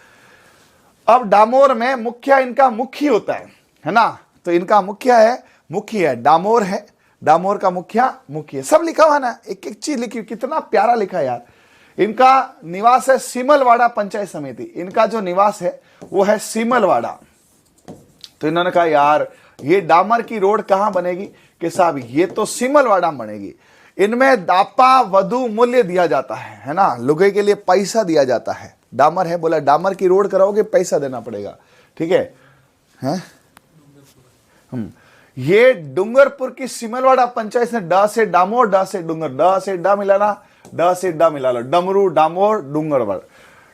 अब डामोर में मुखिया इनका मुखी होता है ना। तो इनका मुखिया है, मुखी है, डामोर है, डामोर का मुखिया मुखी है, सब लिखा हुआ ना, एक एक चीज लिखी, कितना प्यारा लिखा है यार। इनका निवास है सीमलवाड़ा पंचायत समिति, इनका जो निवास है वो है सीमलवाड़ा। तो इन्होंने कहा यार ये डामर की रोड कहां बनेगी, कि साहब ये तो सीमलवाड़ा बनेगी। इनमें दापा वधु मूल्य दिया जाता है ना, लुगाई के लिए पैसा दिया जाता है। डामर है, बोला डामर की रोड कराओगे पैसा देना पड़ेगा, ठीक है। हैं? ये डूंगरपुर की सिमलवाड़ा पंचायत ने डा से डामोर, डा से डूंगर, डा से डा मिलाना, ड से ड मिला लो, डमरू, डामोर, डूंगरपुर।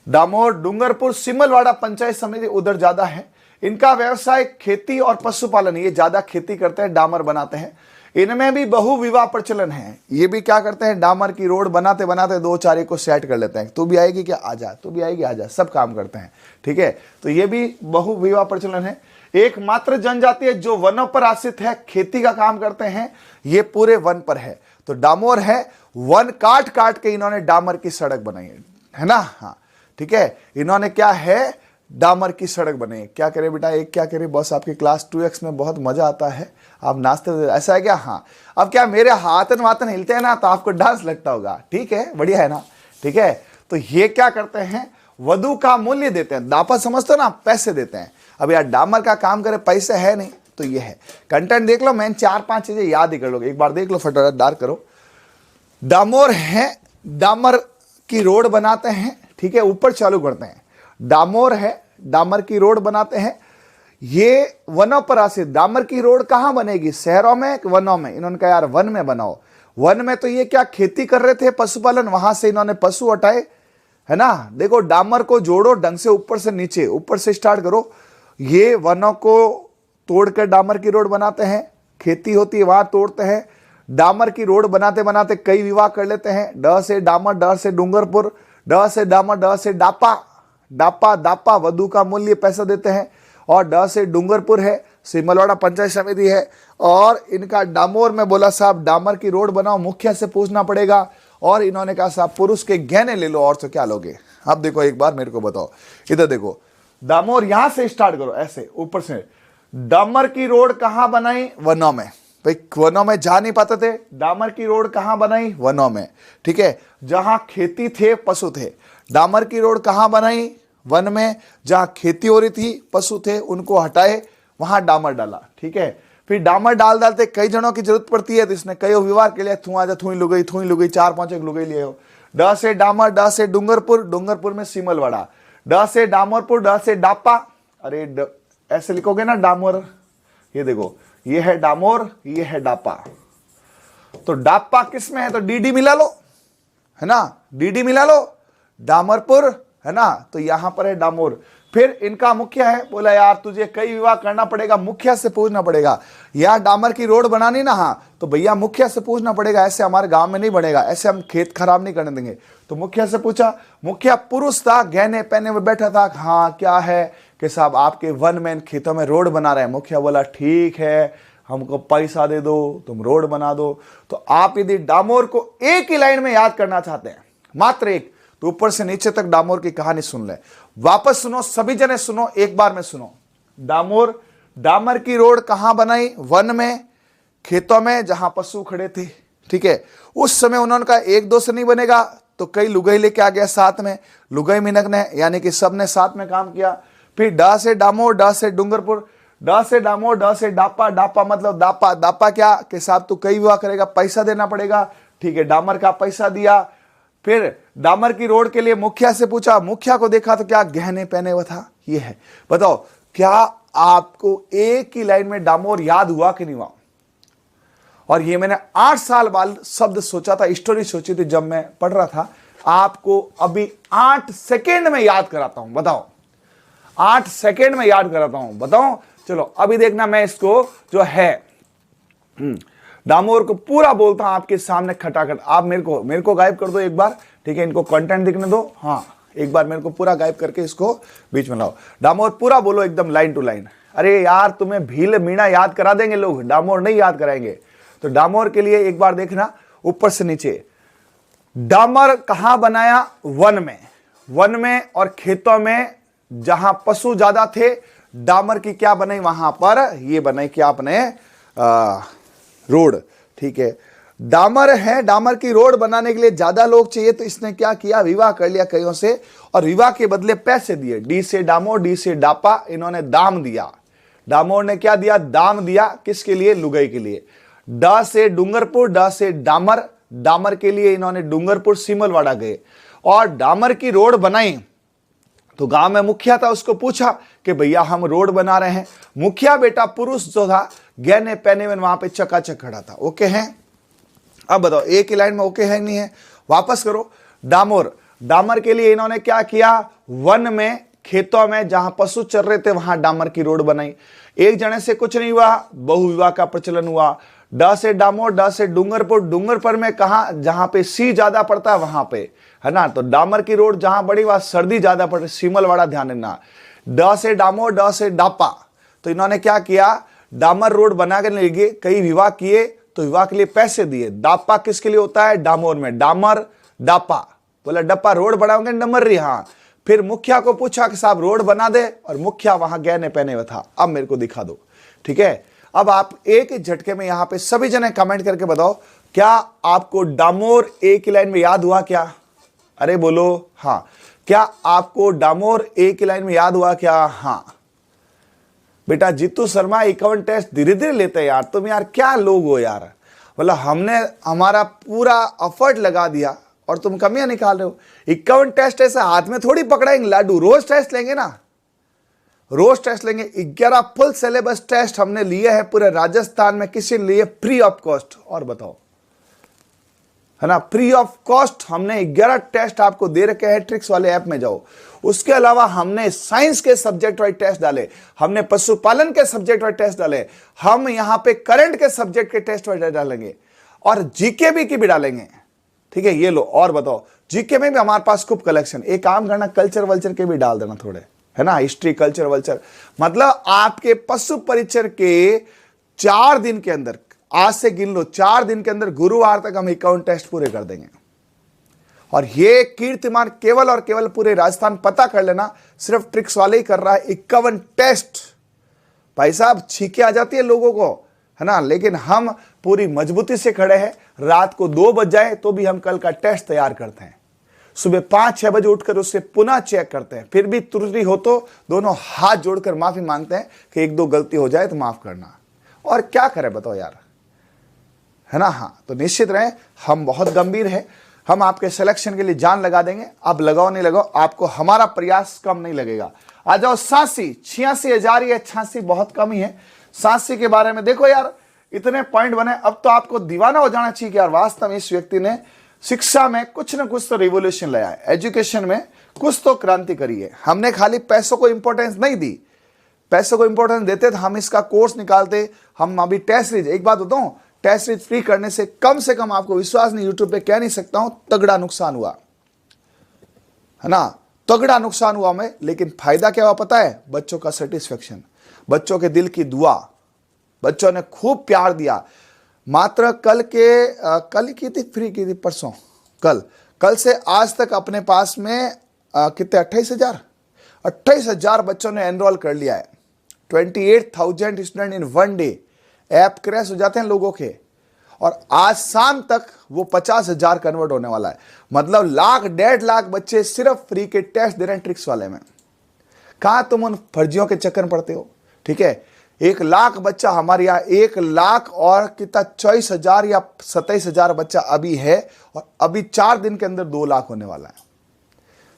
डामोर, डूंगरपुर, सिमलवाड़ा पंचायत समिति उधर ज्यादा है। इनका व्यवसाय खेती और पशुपालन, ये ज्यादा खेती करते हैं, डामर बनाते हैं। इनमें भी बहु विवाह प्रचलन है। ये भी क्या करते हैं, डामर की रोड बनाते बनाते दो चार को सेट कर लेते हैं, तू भी आएगी क्या, आजा, तू भी आएगी आजा, सब काम करते हैं। ठीक है, तो ये भी बहु विवाह प्रचलन है। एकमात्र जनजाति है जो वनों पर आश्रित है, खेती का काम करते हैं, ये पूरे वन पर है। तो डामोर है, वन काट काट के इन्होंने डामर की सड़क बनाई है ना। हाँ ठीक है, इन्होंने क्या है, डामर की सड़क बनाई। क्या करे बेटा, एक क्या करे बस, आपकी क्लास 2x में बहुत मजा आता है, आप नाचते, ऐसा है क्या। हाँ, अब क्या मेरे हाथन वातन हिलते हैं ना तो आपको डांस लगता होगा। ठीक है, बढ़िया है ना। ठीक है, तो ये क्या करते हैं, वधु का मूल्य देते हैं। दापा समझते हो ना, पैसे देते हैं। अब यार डामर का काम करे, पैसे है नहीं, तो ये है। कंटेंट देख लो, मैं 4-5 चीजें याद ही कर लो, एक बार देख लो, फटाफट डार करो। डामोर है, डामर की रोड बनाते हैं। ठीक है, ऊपर चालू करते हैं। डामोर है, डामर की रोड बनाते हैं। ये वनों पर आश्रित, डामर की रोड कहां बनेगी, शहरों में, वनों में। इन्होंने कहा यार वन में बनाओ। वन में तो ये क्या खेती कर रहे थे, पशुपालन, वहां से इन्होंने पशु हटाए, है ना। देखो डामर को जोड़ो ढंग से, ऊपर से नीचे, ऊपर से स्टार्ट करो। ये वनों को तोड़कर डामर की रोड बनाते हैं, खेती होती है वहां तोड़ते हैं। डामर की रोड बनाते बनाते कई विवाह कर लेते हैं। ड से डामर, ड से डूंगरपुर, ड से डामर, ड से डापा, डापा दापा, वधु का मूल्य पैसा देते हैं। और ड से डूंगरपुर है, सिमलवाड़ा पंचायत समिति है। और इनका डामोर में बोला साहब डामर की रोड बनाओ, मुखिया से पूछना पड़ेगा। और इन्होंने कहा साहब पुरुष के गहने ले लो, और तो क्या लोगे। अब देखो एक बार मेरे को बताओ, इधर देखो, डामोर यहां से स्टार्ट करो, ऐसे ऊपर से। डामर की रोड कहां बनाई, वनों में। भाई वनों में जा नहीं पाते थे, डामर की रोड कहां बनाई, वनों में। ठीक है, जहां खेती थे, पशु थे। डामर की रोड कहां बनाई, वन में। जहां खेती हो रही थी, पशु थे, उनको हटाए, वहां डामर डाला। ठीक है, फिर डामर डाल डालते कई जनों की जरूरत पड़ती है, तो इसने कई विवाह के लिए थू आजा, थू लुगई, 4-5 एक लुगई लिए हो। ड से डामर, ड से डूंगरपुर, डूंगरपुर में सिमलवाड़ा। ड से डामरपुर, ड से डापा। अरे ऐसे लिखोगे ना डामर, ये देखो, ये है डामोर, ये है डापा। तो डापा किस में है, तो डीडी मिला लो, है ना, डीडी मिला लो। डामरपुर है ना, तो यहां पर है डामोर। फिर इनका मुखिया है, बोला यार तुझे कई विवाह करना पड़ेगा, मुखिया से पूछना पड़ेगा। यार डामर की रोड बनानी ना, हाँ तो भैया मुखिया से पूछना पड़ेगा, ऐसे हमारे गांव में नहीं बनेगा, ऐसे हम खेत खराब नहीं करने देंगे। तो मुखिया से पूछा, मुखिया पुरुष था, गहने पहने में बैठा था। हाँ क्या है कि साहब आपके वन में खेतों में रोड बना रहे हैं। मुखिया बोला ठीक है, हमको पैसा दे दो, तुम रोड बना दो। तो आप यदि डामोर को एक ही लाइन में याद करना चाहते हैं, मात्र एक, तो ऊपर से नीचे तक डामोर की कहानी सुन ले, वापस सुनो, सभी जने सुनो, एक बार में सुनो। डामोर, डामर की रोड कहां बनाई, वन में, खेतों में, जहां पशु खड़े थे। ठीक है, उस समय उन्होंने कहा एक दो से नहीं बनेगा, तो कई लुगाई लेके आ गया साथ में, लुगाई मिनक ने, यानी कि सबने साथ में काम किया। फिर ड से डामोर, ड से डूंगरपुर, ड से डामोर, ड से डापा, डापा मतलब दापा, दापा क्या कि साहब तू कई विवाह करेगा, पैसा देना पड़ेगा। ठीक है, डामर का पैसा दिया। फिर डामर की रोड के लिए मुखिया से पूछा, मुखिया को देखा तो क्या गहने पहने हुआ था। ये है, बताओ क्या आपको एक ही लाइन में डामोर याद हुआ कि नहीं हुआ। और ये मैंने 8 साल बाद शब्द सोचा था, स्टोरी सोची थी जब मैं पढ़ रहा था। आपको अभी 8 सेकेंड में याद कराता हूं, बताओ 8 सेकेंड में याद कराता हूं, बताओ। चलो अभी देखना, मैं इसको जो है डामोर को पूरा बोलता हूं आपके सामने खटाखट। आप मेरे को गायब कर दो एक बार, ठीक है, इनको कंटेंट दिखने दो। हाँ एक बार मेरे को पूरा गायब करके इसको बीच में लाओ। डामोर पूरा बोलो एकदम लाइन टू लाइन। अरे यार तुम्हें भील मीणा याद करा देंगे लोग, डामोर नहीं याद कराएंगे। तो डामोर के लिए एक बार देखना ऊपर से नीचे। डामर कहां बनाया, वन में, वन में और खेतों में जहां पशु ज्यादा थे। डामर की क्या बनाई, वहां पर ये बनाई क्या आपने रोड। ठीक है, डामर है, डामर की रोड बनाने के लिए ज्यादा लोग चाहिए, तो इसने क्या किया, विवाह कर लिया कईयों से, और विवाह के बदले पैसे दिए। डी से डामोर, डी से डापा, इन्होंने दाम दिया। डामोर ने क्या दिया, दाम दिया, किसके लिए, लुगाई के लिए। ड से डूंगरपुर, ड से डामर, डामर के लिए इन्होंने डूंगरपुर सिमलवाड़ा गए और डामर की रोड बनाई। तो गांव में मुखिया था, उसको पूछा कि भैया हम रोड बना रहे हैं। मुखिया बेटा पुरुष जो था, गहने पहने में वहां पे चकाचक खड़ा था। ओके है, अब बताओ एक ही लाइन में ओके है नहीं है। वापस करो। डामर, डामर के लिए इन्होंने क्या किया, वन में, खेतों में जहां पशु चर रहे थे वहां डामर की रोड बनाई। एक जने से कुछ नहीं हुआ, बहुविवाह का प्रचलन हुआ। ड से डामोर, ड से डूंगरपुर, डूंगरपुर में कहा, जहां पे सी ज्यादा पड़ता है वहां पे, है ना। तो डामर की रोड जहां बड़ी वहां सर्दी ज्यादा पड़ रही, सीमलवाड़ा ध्यान देना। ड से डामोर, ड से डापा, तो इन्होंने क्या किया, डामर रोड बना के लगे, कई विवाह किए तो विवाह के लिए पैसे दिए। डापा किसके लिए होता है, डामोर में, डामर डापा, बोला डप्पा रोड बनाओगे डमर्री, हाँ। फिर मुखिया को पूछा कि साहब रोड बना दे, और मुखिया वहां गहने पहने हुए था, अब मेरे को दिखा दो, ठीक है। अब आप एक ही झटके में यहां पे सभी जने कमेंट करके बताओ, क्या आपको डामोर एक ही लाइन में याद हुआ क्या? अरे बोलो हाँ। क्या आपको डामोर एक ही लाइन में याद हुआ क्या? हाँ। बेटा जीतू शर्मा 51 टेस्ट धीरे धीरे लेते हैं यार, तुम यार क्या लोग हो यार, मतलब हमने हमारा पूरा एफर्ट लगा दिया और तुम कमियां निकाल रहे हो। 51 टेस्ट ऐसे हाथ में थोड़ी पकड़ाएंगे लाडू, रोज टेस्ट लेंगे ना, रोज टेस्ट लेंगे। 11 फुल सिलेबस टेस्ट हमने लिए हैं पूरे राजस्थान में, किसी लिए फ्री ऑफ कॉस्ट, और बताओ, है ना, फ्री ऑफ कॉस्ट हमने 11 टेस्ट आपको दे रखे हैं, ट्रिक्स वाले ऐप में जाओ। उसके अलावा हमने साइंस के सब्जेक्ट वाइज टेस्ट डाले, हमने पशुपालन के सब्जेक्ट वाइज टेस्ट डाले, हम यहां पे करंट के सब्जेक्ट के टेस्ट वाइज डालेंगे, और जीके भी की भी डालेंगे, ठीक है। ये लो, और बताओ, जीके में भी हमारे पास खूब कलेक्शन। एक काम करना, कल्चर वल्चर के भी डाल देना थोड़े, है ना, हिस्ट्री कल्चर वल्चर, मतलब आपके पशु परिचर के 4 दिन के अंदर, आज से गिन लो, 4 दिन के अंदर गुरुवार तक हम 51 टेस्ट पूरे कर देंगे। और ये कीर्तिमान केवल और केवल पूरे राजस्थान, पता कर लेना, सिर्फ ट्रिक्स वाले ही कर रहा है 51 टेस्ट। भाई साहब छींके आ जाती है लोगों को, है ना, लेकिन हम पूरी मजबूती से खड़े हैं। रात को 2 बज जाए तो भी हम कल का टेस्ट तैयार करते हैं, सुबह 5-6 बजे उठकर उससे पुनः चेक करते हैं, फिर भी त्रुटि हो तो दोनों हाथ जोड़कर माफी मांगते हैं कि 1-2 गलती हो जाए तो माफ करना। और क्या करें बताओ यार, है ना। हाँ, तो निश्चित रहे, हम बहुत गंभीर है, हम आपके सिलेक्शन के लिए जान लगा देंगे। आप लगाओ नहीं लगाओ, आपको हमारा प्रयास कम नहीं लगेगा। आ जाओ 86,000 या 86 बहुत कम ही है। 86 के बारे में देखो यार, इतने पॉइंट बने, अब तो आपको दीवाना हो जाना चाहिए कि यार वास्तव में इस व्यक्ति ने शिक्षा में कुछ ना कुछ तो रिवोल्यूशन लाया है, एजुकेशन में कुछ तो क्रांति करी है। हमने खाली पैसों को इंपॉर्टेंस नहीं दी, पैसों को इंपॉर्टेंस देते तो हम इसका कोर्स निकालते। हम अभी टेस्ट सीरीज, एक बात बताऊं, टेस्ट सीरीज फ्री करने से कम आपको विश्वास नहीं, यूट्यूब पे कह नहीं सकता हूं, तगड़ा नुकसान हुआ, है ना, तगड़ा नुकसान हुआ हमें। लेकिन फायदा क्या हुआ पता है, बच्चों का सेटिस्फेक्शन, बच्चों के दिल की दुआ, बच्चों ने खूब प्यार दिया। मात्र कल की थी, फ्री की थी परसों, कल से आज तक अपने पास में कितने 28,000 बच्चों ने एनरोल कर लिया है। 28,000 student in 1 day. App crash हो जाते हैं लोगों के, और आज शाम तक वो 50,000 कन्वर्ट होने वाला है। मतलब 1,00,000 1.5 लाख बच्चे सिर्फ फ्री के टेस्ट दे रहे हैं ट्रिक्स वाले में। कहां तुम उन फर्जियों के चक्कर में पड़ते हो, ठीक है। 1 लाख बच्चा हमारे यहाँ, 1 लाख और कितना 24,000 या 27,000 बच्चा अभी है, और अभी 4 दिन के अंदर 2 लाख होने वाला है।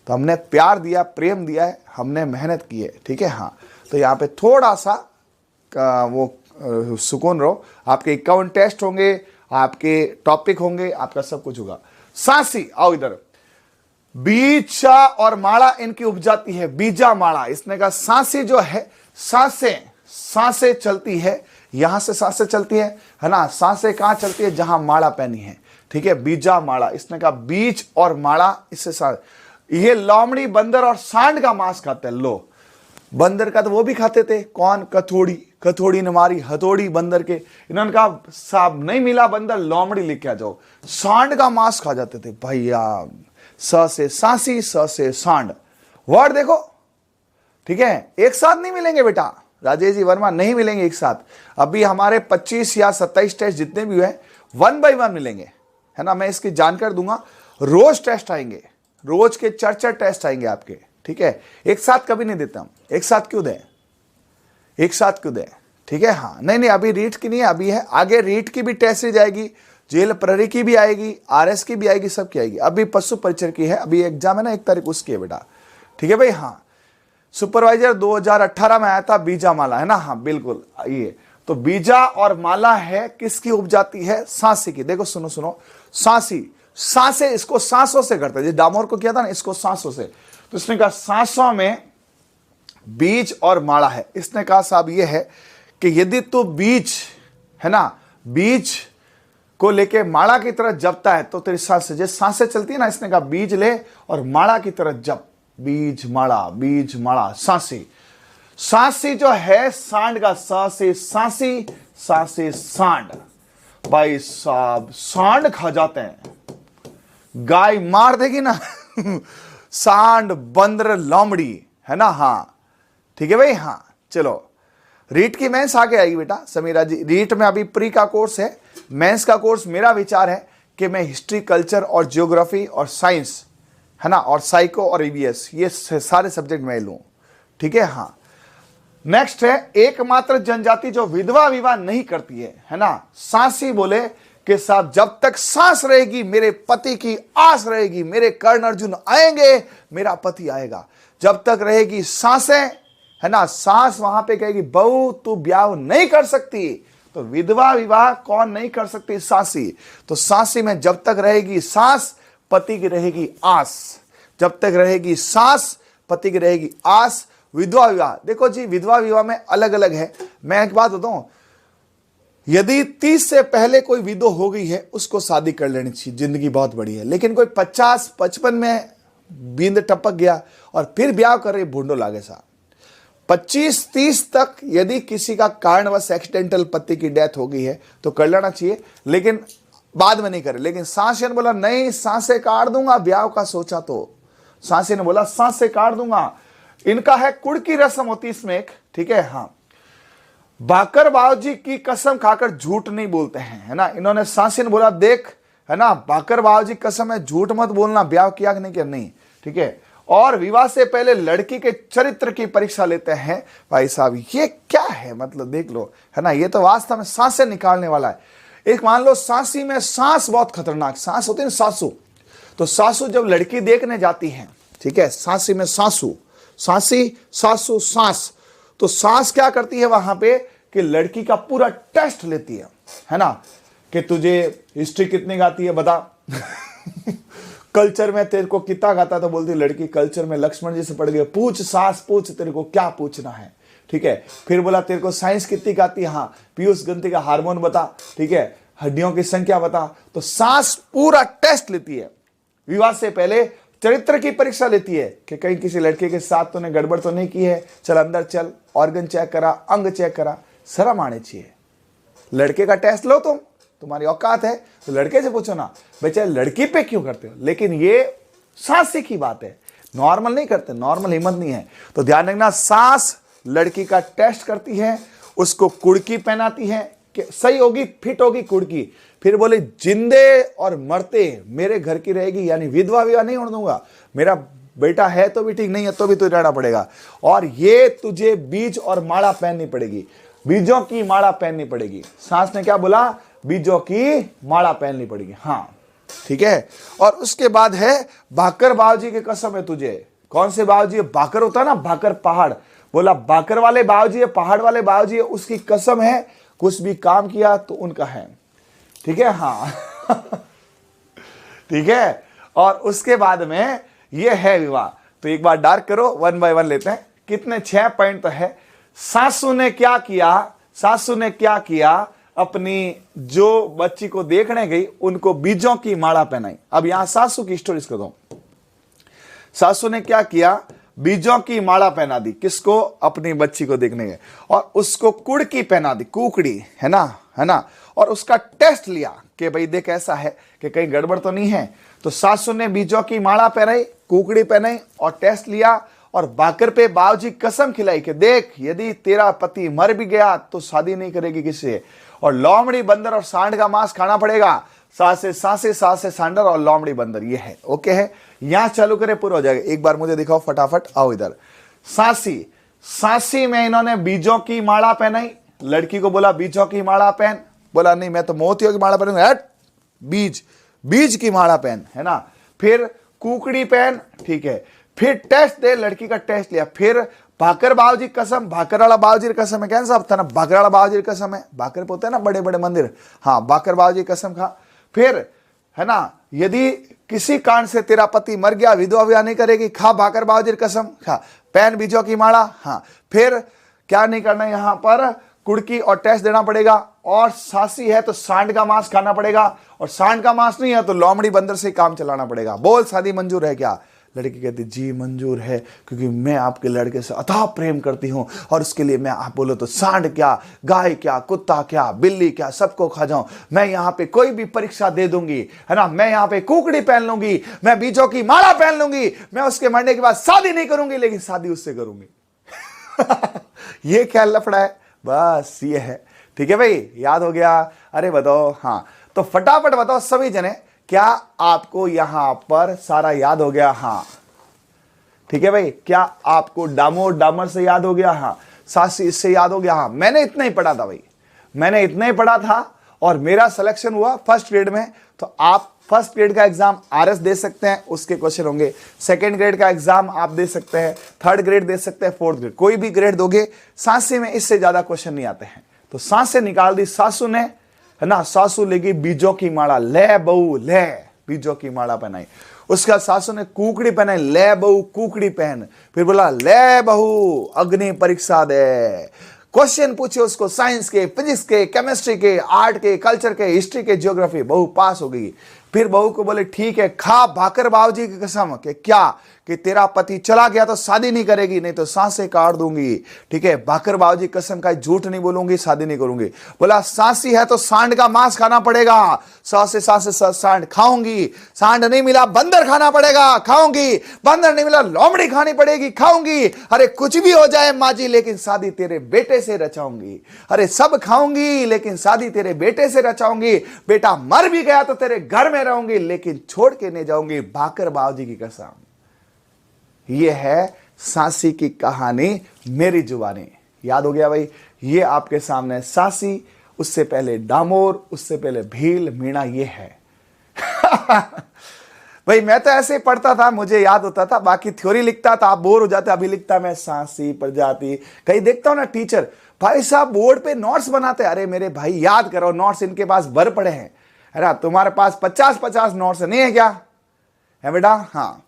तो हमने प्यार दिया, प्रेम दिया है, हमने मेहनत की है, ठीक है। हाँ, तो यहाँ पे थोड़ा सा वो सुकून रहो। आपके 51 टेस्ट होंगे, आपके टॉपिक होंगे, आपका सब कुछ होगा। सांसी, आओ इधर, बीजा और माड़ा इनकी उपजाति है, बीजा माड़ा। इसने कहा सांसी जो है, सांसें चलती है, यहां से सांसें चलती है ना। सांसें कहां चलती है, जहां माड़ा पहनी है, ठीक है, बीजा माड़ा। इसने कहा बीज और माड़ा, इससे ये लोमड़ी, बंदर और सांड का मांस खाते हैं। लो, बंदर का तो वो भी खाते थे, कौन, कथोड़ी ने मारी हथौड़ी बंदर के। इन्होंने कहा साहब नहीं मिला बंदर, लोमड़ी लेके आ जाओ। सांड का मांस खा जाते थे भैया। स से सांसी, स से सांड, वर्ड देखो, ठीक है। एक साथ नहीं मिलेंगे बेटा, राजेश जी वर्मा नहीं मिलेंगे एक साथ। अभी हमारे 25 या 27 टेस्ट जितने भी हुए 1 by 1 मिलेंगे, है ना। मैं इसकी जानकारी दूंगा, रोज टेस्ट आएंगे, रोज के 4 टेस्ट आएंगे आपके, ठीक है। एक साथ कभी नहीं देता हम, एक साथ क्यों दें, एक साथ क्यों दें, ठीक है। हाँ, नहीं, अभी रीट की नहीं है, अभी है आगे रीट की भी टेस्ट सीरीज आएगी, जेल प्रहरी की भी आएगी, आरएस की भी आएगी, सब की आएगी। अभी पशु परिचर की है, अभी एग्जाम है ना 1 तारीख, उसकी है बेटा, ठीक है भाई। हाँ, सुपरवाइजर 2018 में आया था, बीजा माला, है ना। हाँ बिल्कुल, ये तो बीजा और माला है, किसकी उपजाति है, सांसी की। देखो सुनो, सांसी सांसें, इसको सांसों से करते हैं। जिस डामोर को किया था ना, इसको सांसों से। तो इसने कहा सांसों में बीज और माड़ा है। इसने कहा साहब ये है कि यदि तू बीज है ना, बीज को लेके माड़ा की तरह जपता है तो तेरी सांसें, जैसे सांसें चलती है ना, इसने कहा बीज ले और माड़ा की तरह जप। बीज माड़ा सांसी। सांसी जो है सांड का सांसी, सांसी सांसी सांड। भाई साहब सांड खा जाते हैं, गाय मार देगी ना सांड बंदर लोमड़ी है ना। हाँ ठीक है भाई। हाँ चलो, रीट की मेंस आगे आएगी बेटा समीरा जी। रीट में अभी प्री का कोर्स है, मेंस का कोर्स मेरा विचार है कि मैं हिस्ट्री, कल्चर और ज्योग्राफी और साइंस है ना, और साइको और ईवीएस, ये सारे सब्जेक्ट मैं लूं। ठीक है। हाँ नेक्स्ट है एकमात्र जनजाति जो विधवा विवाह नहीं करती है ना। सांसी बोले कि साहब जब तक सांस रहेगी मेरे पति की आस रहेगी, मेरे कर्ण अर्जुन आएंगे, मेरा पति आएगा। जब तक रहेगी सांसें है ना, सांस वहां पे कहेगी बहू तू ब्याह नहीं कर सकती, तो विधवा विवाह कौन नहीं कर सकती? सांसी। तो सांसी में जब तक रहेगी सांस, पति की रहेगी आस। जब तक रहेगी सांस, पति की रहेगी आस। विधवा विवाह देखो जी, विधवा विवाह में अलग अलग है। मैं एक बात बताऊं, यदि 30 से पहले कोई विधवा हो गई है उसको शादी कर लेनी चाहिए, जिंदगी बहुत बड़ी है। लेकिन कोई 50-55 में बींद टपक गया और फिर ब्याह कर रही, भूंडो लागे साहब। 25-30 तक यदि किसी का कारणवश एक्सीडेंटल पति की डेथ हो गई है तो कर लेना चाहिए, लेकिन बाद में नहीं करे। लेकिन सांसे ने बोला नहीं, सांसें काट दूंगा, ब्याह का सोचा तो सांसे ने बोला सांसें काट दूंगा। इनका है कुड़ की रस्म होती इसमें एक। ठीक है। हाँ बाकर बाबूजी की कसम खाकर झूठ नहीं बोलते हैं है ना। इन्होंने सांसी ने बोला देख है ना, बाकर बाबूजी कसम है, झूठ मत बोलना, ब्याह किया कि नहीं किया। नहीं ठीक है। और विवाह से पहले लड़की के चरित्र की परीक्षा लेते हैं। भाई साहब ये क्या है, मतलब देख लो है ना, ये तो वास्तव में सांसें निकालने वाला है। एक मान लो सांसी में सांस बहुत खतरनाक सांस होती है, सासू। तो सासू जब लड़की देखने जाती है, ठीक है, सांसी में सासू, सांसी सासू सांस, तो सांस क्या करती है वहां पे कि लड़की का पूरा टेस्ट लेती है ना, कि तुझे हिस्ट्री कितनी गाती है बता कल्चर में तेरे को कितना गाता, तो बोलती लड़की कल्चर में लक्ष्मण जी से पढ़ गए, पूछ सास पूछ तेरे को क्या पूछना है। ठीक है। फिर बोला तेरे को साइंस कितनी गाती है, हाँ पीयूष ग्रंथि का हार्मोन बता, ठीक है, हड्डियों की संख्या बता। तो सांस पूरा टेस्ट लेती है। विवाह से पहले चरित्र की परीक्षा लेती है कि कहीं किसी लड़के के साथ तूने गड़बड़ तो नहीं की है, चल अंदर चल, ऑर्गन चेक करा, अंग चेक करा। शर्म आनी चाहिए। लड़के का टेस्ट लो तुम, तुम्हारी औकात है तो लड़के से पूछो ना, बेचारे लड़की पे क्यों करते हो। लेकिन ये सांसी की बात है, नॉर्मल नहीं करते, नॉर्मल हिम्मत नहीं है। तो ध्यान रखना, सांस लड़की का टेस्ट करती है, उसको कुड़की पहनाती है कि सही होगी, फिट होगी कुड़की। फिर बोले जिंदे और मरते मेरे घर की रहेगी, यानी विधवा विवाह नहीं होने दूंगा। मेरा बेटा है तो भी ठीक, नहीं है तो भी तुझे रहना पड़ेगा। और ये तुझे बीज और माला पहननी पड़ेगी, बीजों की माला पहननी पड़ेगी। सांस ने क्या बोला, बीजों की माला पहननी पड़ेगी। हाँ ठीक है। और उसके बाद है भाकर बाबूजी की कसम है तुझे। कौन से बाबूजी? भाकर होता है ना, भाकर पहाड़। बोला भाकर वाले बाबूजी है, पहाड़ वाले बाबूजी है, उसकी कसम है कुछ भी काम किया तो उनका है। ठीक है। हाँ ठीक है। और उसके बाद में ये है विवाह। तो एक बार डार्क करो, 1 बाय 1 लेते हैं। कितने 6 पॉइंट तो है। सासू ने क्या किया, सासू ने क्या किया, अपनी जो बच्ची को देखने गई उनको बीजों की माला पहनाई। अब यहां सासू की स्टोरी को दो। सासू ने क्या किया, बीजों की माला पहना दी। किसको? अपनी बच्ची को देखने गए, और उसको कुड़ की पहना दी, कुकड़ी है ना। और उसका टेस्ट लिया कि भाई देख ऐसा है कि कहीं गड़बड़ तो नहीं है। तो सासू ने बीजों की माला पहनाई, कुकड़ी पहनाई और टेस्ट लिया, और बाकर पे बाबूजी कसम खिलाई कि देख यदि तेरा पति मर भी गया तो शादी नहीं करेगी किससे, और लोमड़ी बंदर और सांड का मांस खाना पड़ेगा। सासे सासे सासे सांडर और लोमड़ी बंदर, ये है। ओके है, यहां चालू करे पूरा हो जाएगा। एक बार मुझे दिखाओ फटाफट, आओ इधर। सांसी, सांसी में इन्होंने बीजों की माला पहनाई। लड़की को बोला बीजों की माला पहन, बोला नहीं मैं तो मोतियों की माला पहनूंगा। बीज, बीज की माला पहन है ना। फिर कुकड़ी पहन, ठीक है। फिर टेस्ट दे, लड़की का टेस्ट लिया। फिर भाकर बाबूजी कसम, भाकर वाला बाबूजी कसम है, कैसा था ना, भाकर वाला बाबूजी कसम है। भाकर पे होते हैं ना बड़े बड़े मंदिर, हाँ भाकर बाबूजी कसम खा। फिर है ना, यदि किसी कारण से तेरा पति मर गया, विधवा ब्याह नहीं करेगी, खा भाकर बावजी कसम, खा पैन बीजों की माला। हाँ, फिर क्या नहीं करना, यहां पर कुड़की और टेस्ट देना पड़ेगा, और सासी है तो सांड का मांस खाना पड़ेगा, और सांड का मांस नहीं है तो लोमड़ी बंदर से काम चलाना पड़ेगा। बोल शादी मंजूर है क्या? लड़की कहती जी मंजूर है, क्योंकि मैं आपके लड़के से अथाह प्रेम करती हूं, और उसके लिए मैं, आप बोलो तो सांड क्या, गाय क्या, कुत्ता क्या, बिल्ली क्या, सबको खा जाऊं। मैं यहाँ पे कोई भी परीक्षा दे दूंगी, है ना, मैं यहाँ पे कुकड़ी पहन लूंगी, मैं बीजों की माला पहन लूंगी, मैं उसके मरने के बाद शादी नहीं करूंगी, लेकिन शादी उससे करूंगी। ये क्या लफड़ा है? बस ये है। ठीक है भाई, याद हो गया? अरे बताओ। हाँ, तो फटाफट बताओ सभी जने, क्या आपको यहां पर सारा याद हो गया? हाँ, ठीक है भाई। क्या आपको डामोर डामर से याद हो गया? हाँ। सासी इससे याद हो गया? हाँ। मैंने इतना ही पढ़ा था भाई, मैंने इतना ही पढ़ा था, और मेरा सिलेक्शन हुआ फर्स्ट ग्रेड में। तो आप फर्स्ट ग्रेड का एग्जाम आरएस दे सकते हैं, उसके क्वेश्चन होंगे। सेकंड ग्रेड का एग्जाम आप दे सकते हैं, थर्ड ग्रेड दे सकते हैं, फोर्थ ग्रेड, कोई भी ग्रेड दोगे, सांसे में इससे ज्यादा क्वेश्चन नहीं आते हैं। तो सांसे निकाल दी सासू ने, है ना, सासू लेगी बीजों की माला, ले बहू ले, बीजों की माला पहनाई। उसके बाद सासू ने कुकड़ी पहनाई, ले बहू कुकड़ी पहन। फिर बोला ले बहू अग्नि परीक्षा दे, क्वेश्चन पूछे उसको साइंस के, फिजिक्स के, केमिस्ट्री के, आर्ट के, कल्चर के, हिस्ट्री के, ज्योग्राफी। बहू पास हो गई। फिर बहू को बोले ठीक है, खा भाकर बाबूजी की कसम कि क्या, कि तेरा पति चला गया तो शादी नहीं करेगी, नहीं तो सांसें काट दूंगी। ठीक है, भाकर बाबूजी कसम का, झूठ नहीं बोलूंगी, शादी नहीं करूंगी। बोला सांसी है तो सांड का मांस खाना पड़ेगा, सांसे सांड खाऊंगी, सांड नहीं मिला बंदर खाना पड़ेगा, खाऊंगी, बंदर नहीं मिला लोमड़ी खानी पड़ेगी, खाऊंगी। अरे कुछ भी हो जाए माँ जी, लेकिन शादी तेरे बेटे से रचाऊंगी। अरे सब खाऊंगी, लेकिन शादी तेरे बेटे से रचाऊंगी। बेटा मर भी गया तो तेरे घर में रहूंगी, लेकिन छोड़ के नहीं जाऊंगी, भाकर बाबूजी की कसम। यह है सासी की कहानी, मेरी जुबानी। याद हो गया भाई? ये आपके सामने सासी, उससे पहले डामोर, उससे पहले भील, मीणा, ये है। भाई मैं तो ऐसे ही पढ़ता था, मुझे याद होता था, बाकी थ्योरी लिखता था, आप बोर हो जाते, अभी लिखता मैं सासी, प्रजाति। कहीं देखता हूं ना टीचर भाई साहब बोर्ड पे नोट्स बनाते, अरे मेरे भाई याद करो, नोट्स इनके पास भर पड़े हैं, है ना, तुम्हारे पास 50-50 नोट्स नहीं है क्या? है बेटा? हाँ।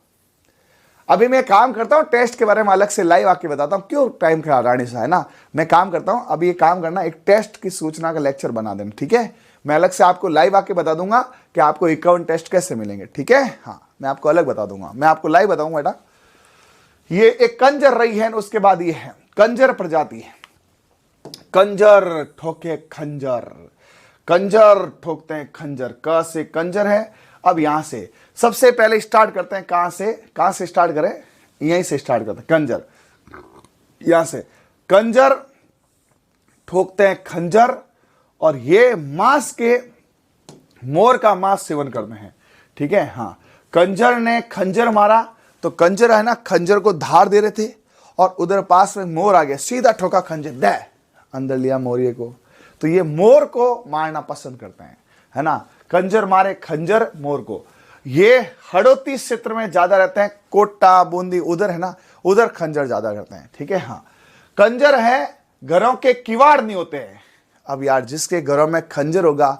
अभी मैं काम करता हूं, टेस्ट के बारे में अलग से लाइव आके बताता हूं, क्यों टाइम खराब रानी सा, है ना। मैं काम करता हूं, अभी ये काम करना, एक टेस्ट की सूचना का लेक्चर बना देना, ठीक है। मैं अलग से आपको लाइव आके बता दूंगा कि आपको अकाउंट टेस्ट कैसे मिलेंगे, ठीक है। हाँ, मैं आपको अलग बता दूंगा, मैं आपको लाइव बताऊंगा बेटा। ये एक कंजर रही है, उसके बाद ये है कंजर प्रजाति है। कंजर ठोके खंजर, कंजर ठोकते हैं खंजर, क से कंजर है। अब यहां से सबसे पहले स्टार्ट करते हैं, कहां से स्टार्ट करें? यहीं से स्टार्ट करते हैं, कंजर। यहां से कंजर ठोकते हैं खंजर, और ये मांस के, मोर का मांस सेवन करते हैं, ठीक है। हाँ, कंजर ने खंजर मारा, तो कंजर है ना, खंजर को धार दे रहे थे, और उधर पास में मोर आ गया, सीधा ठोका खंजर, दे अंदर लिया मोरिये को। तो ये मोर को मारना पसंद करते हैं, है ना। कंजर मारे खंजर मोर को। ये हड़ौती क्षेत्र में ज्यादा रहते हैं, कोटा बूंदी उधर, है ना, उधर खंजर ज्यादा करते हैं, ठीक है। हाँ, कंजर है, घरों के किवाड़ नहीं होते हैं। अब यार जिसके घरों में खंजर होगा,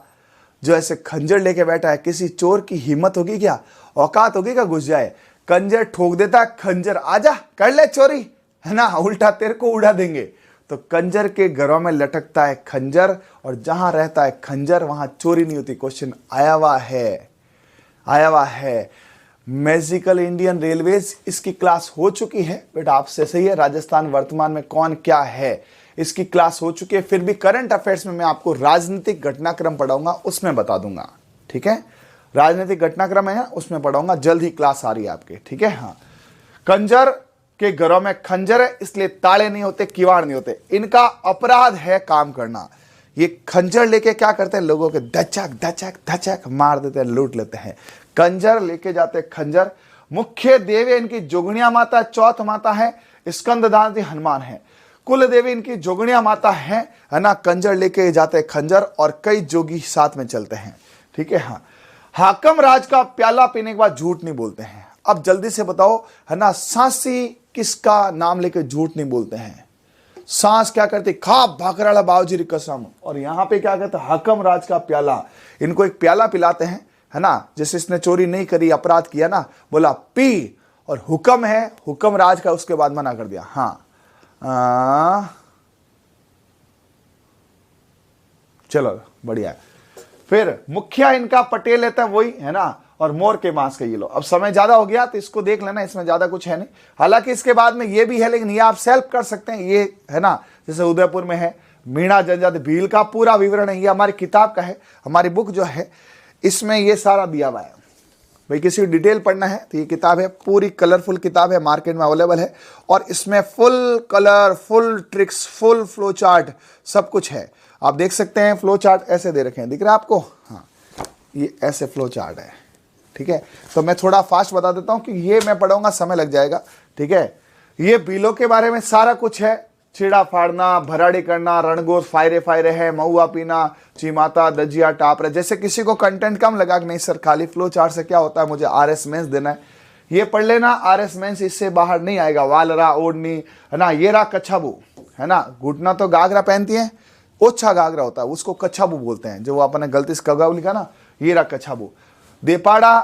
जो ऐसे खंजर लेके बैठा है, किसी चोर की हिम्मत होगी क्या, औकात होगी क्या घुस जाए? कंजर ठोक देता, खंजर आजा कर ले चोरी, है ना, उल्टा तेरे को उड़ा देंगे। तो कंजर के घरों में लटकता है खंजर, और जहां रहता है खंजर वहां चोरी नहीं होती। क्वेश्चन आया हुआ है। मैजिकल इंडियन रेलवेज, इसकी क्लास हो चुकी है बेटा, आपसे सही है। राजस्थान वर्तमान में कौन क्या है, इसकी क्लास हो चुकी है। फिर भी करंट अफेयर्स में मैं आपको राजनीतिक घटनाक्रम पढ़ाऊंगा, उसमें बता दूंगा, ठीक है। राजनीतिक घटनाक्रम है उसमें पढ़ाऊंगा, जल्द ही क्लास आ रही है आपके, ठीक है। हाँ, कंजर के घरों में खंजर है, इसलिए ताले नहीं होते, किवाड़ नहीं होते। इनका अपराध है काम करना। ये खंजर लेके क्या करते हैं, लोगों के धचक धचक धचक मार देते हैं, लूट लेते हैं। कंजर लेके जाते हैं खंजर। मुख्य देवी इनकी जोगनिया माता, चौथ माता है, स्कंददानी हनुमान है। कुल देवी इनकी जोगनिया माता है ना। कंजर लेके जाते हैं खंजर, और कई जोगी साथ में चलते हैं, ठीक है। हाँ, हाकम राज का प्याला पीने के बाद झूठ नहीं बोलते हैं। अब जल्दी से बताओ, है ना, सांसी किसका नाम लेकर झूठ नहीं बोलते हैं? सांस क्या करती, खा भाकराला बाबूजी की कसम। और यहां पे क्या कहते हैं, हाकम राज का प्याला। इनको एक प्याला पिलाते हैं, है ना, जैसे इसने चोरी नहीं करी, अपराध किया ना, बोला पी, और हुक्म है, हुक्म राज का, उसके बाद मना कर दिया। हाँ चलो बढ़िया है। फिर मुखिया इनका पटेल लेता है वही, है ना, और मोर के मांस का ये लो। अब समय ज्यादा हो गया तो इसको देख लेना, इसमें ज्यादा कुछ है नहीं। हालांकि इसके बाद में ये भी है, लेकिन ये आप सेल्फ कर सकते हैं, ये है ना, जैसे उदयपुर में है मीणा जनजाति भील का पूरा विवरण है, ये हमारी किताब का है, हमारी बुक जो है इसमें ये सारा दिया हुआ है। भाई किसी डिटेल पढ़ना है तो ये किताब है, पूरी कलरफुल किताब है, मार्केट में अवेलेबल है, और इसमें full colour, full tricks, full flow chart सब कुछ है। आप देख सकते हैं फ्लो चार्ट ऐसे दे रखे हैं, दिख रहा है आपको? हाँ, ये ऐसे फ्लो चार्ट है, ठीक है। तो मैं थोड़ा फास्ट बता देता हूँ कि ये मैं पढ़ाऊंगा समय लग जाएगा, ठीक है। ये बिलों के बारे में सारा कुछ है, छेड़ा फाड़ना, भराड़ी करना, रणगोर फायरे है, महुआ पीना, चिमाता, दजिया, टापरा। जैसे किसी को कंटेंट कम लगा कि नहीं सर खाली फ्लो चार्ट से क्या होता है, मुझे RS मेंस देना है, ये पढ़ लेना। RS मेंस इससे बाहर नहीं आएगा। वालरा, ओढ़नी, है ना, ये रहा कच्छाबू, है ना, घुटना तो गागरा पहनती है, ओछा गागरा होता है, उसको कच्छाबू बोलते हैं, जो आपने गलती से कगाव लिखा ना, ये रहा कच्छाबू। देपाड़ा,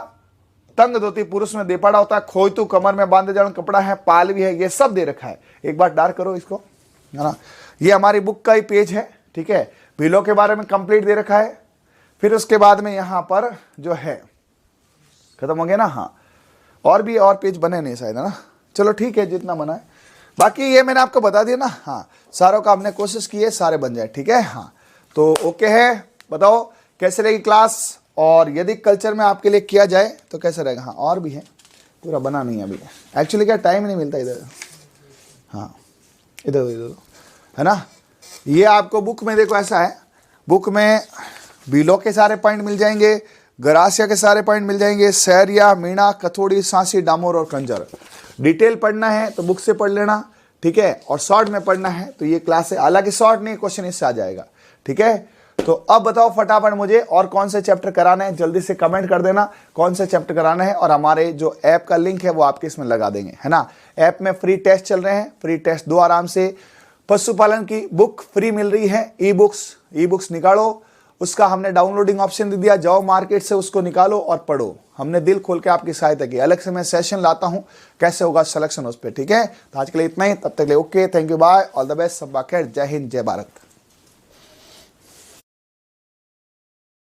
तंग धोती पुरुष में देपाड़ा होता है, खोयतू कमर में बांधे जाने कपड़ा है, पाल भी है, ये सब दे रखा है। एक बार डार्क करो इसको, है ना, ये हमारी बुक का ही पेज है, ठीक है। बिलों के बारे में कंप्लीट दे रखा है। फिर उसके बाद में यहाँ पर जो है खत्म हो गया ना। हाँ, और भी और पेज बने नहीं शायद, है ना, चलो ठीक है जितना बना है, बाकी ये मैंने आपको बता दिया ना। हाँ, सारों का हमने कोशिश की है सारे बन जाए, ठीक है। हाँ तो ओके है, बताओ कैसे रहेगी क्लास, और यदि कल्चर में आपके लिए किया जाए तो कैसे रहेगा। हाँ और भी है, पूरा बना नहीं है अभी, एक्चुअली क्या टाइम नहीं मिलता इधर। हाँ इधर है ना, ये आपको बुक में देखो ऐसा है, बुक में बिलों के सारे पॉइंट मिल जाएंगे, गरासिया के सारे पॉइंट मिल जाएंगे, सैरिया, मीणा, कथोड़ी, सांसी, डामोर और कंजर। डिटेल पढ़ना है तो बुक से पढ़ लेना, ठीक है, और शॉर्ट में पढ़ना है तो ये क्लास है, हालांकि शॉर्ट नहीं, क्वेश्चन इससे आ जाएगा, ठीक है। तो अब बताओ फटाफट मुझे और कौन से चैप्टर कराना है, जल्दी से कमेंट कर देना कौन से चैप्टर कराना है, और हमारे जो ऐप का लिंक है वो आपके इसमें लगा देंगे, है ना। ऐप में फ्री टेस्ट चल रहे हैं, फ्री टेस्ट दो आराम से। पशुपालन की बुक फ्री मिल रही है, ई बुक्स निकालो, उसका हमने डाउनलोडिंग ऑप्शन दे दिया, जाओ मार्केट से उसको निकालो और पढ़ो। हमने दिल खोल के आपकी सहायता की, अलग से मैं सेशन लाता हूं कैसे होगा सिलेक्शन उस पर, ठीक है। तो आज के लिए इतना ही, तब तक के लिए okay, thank you, bye, all the best, सब खैर, जय हिंद, जय भारत।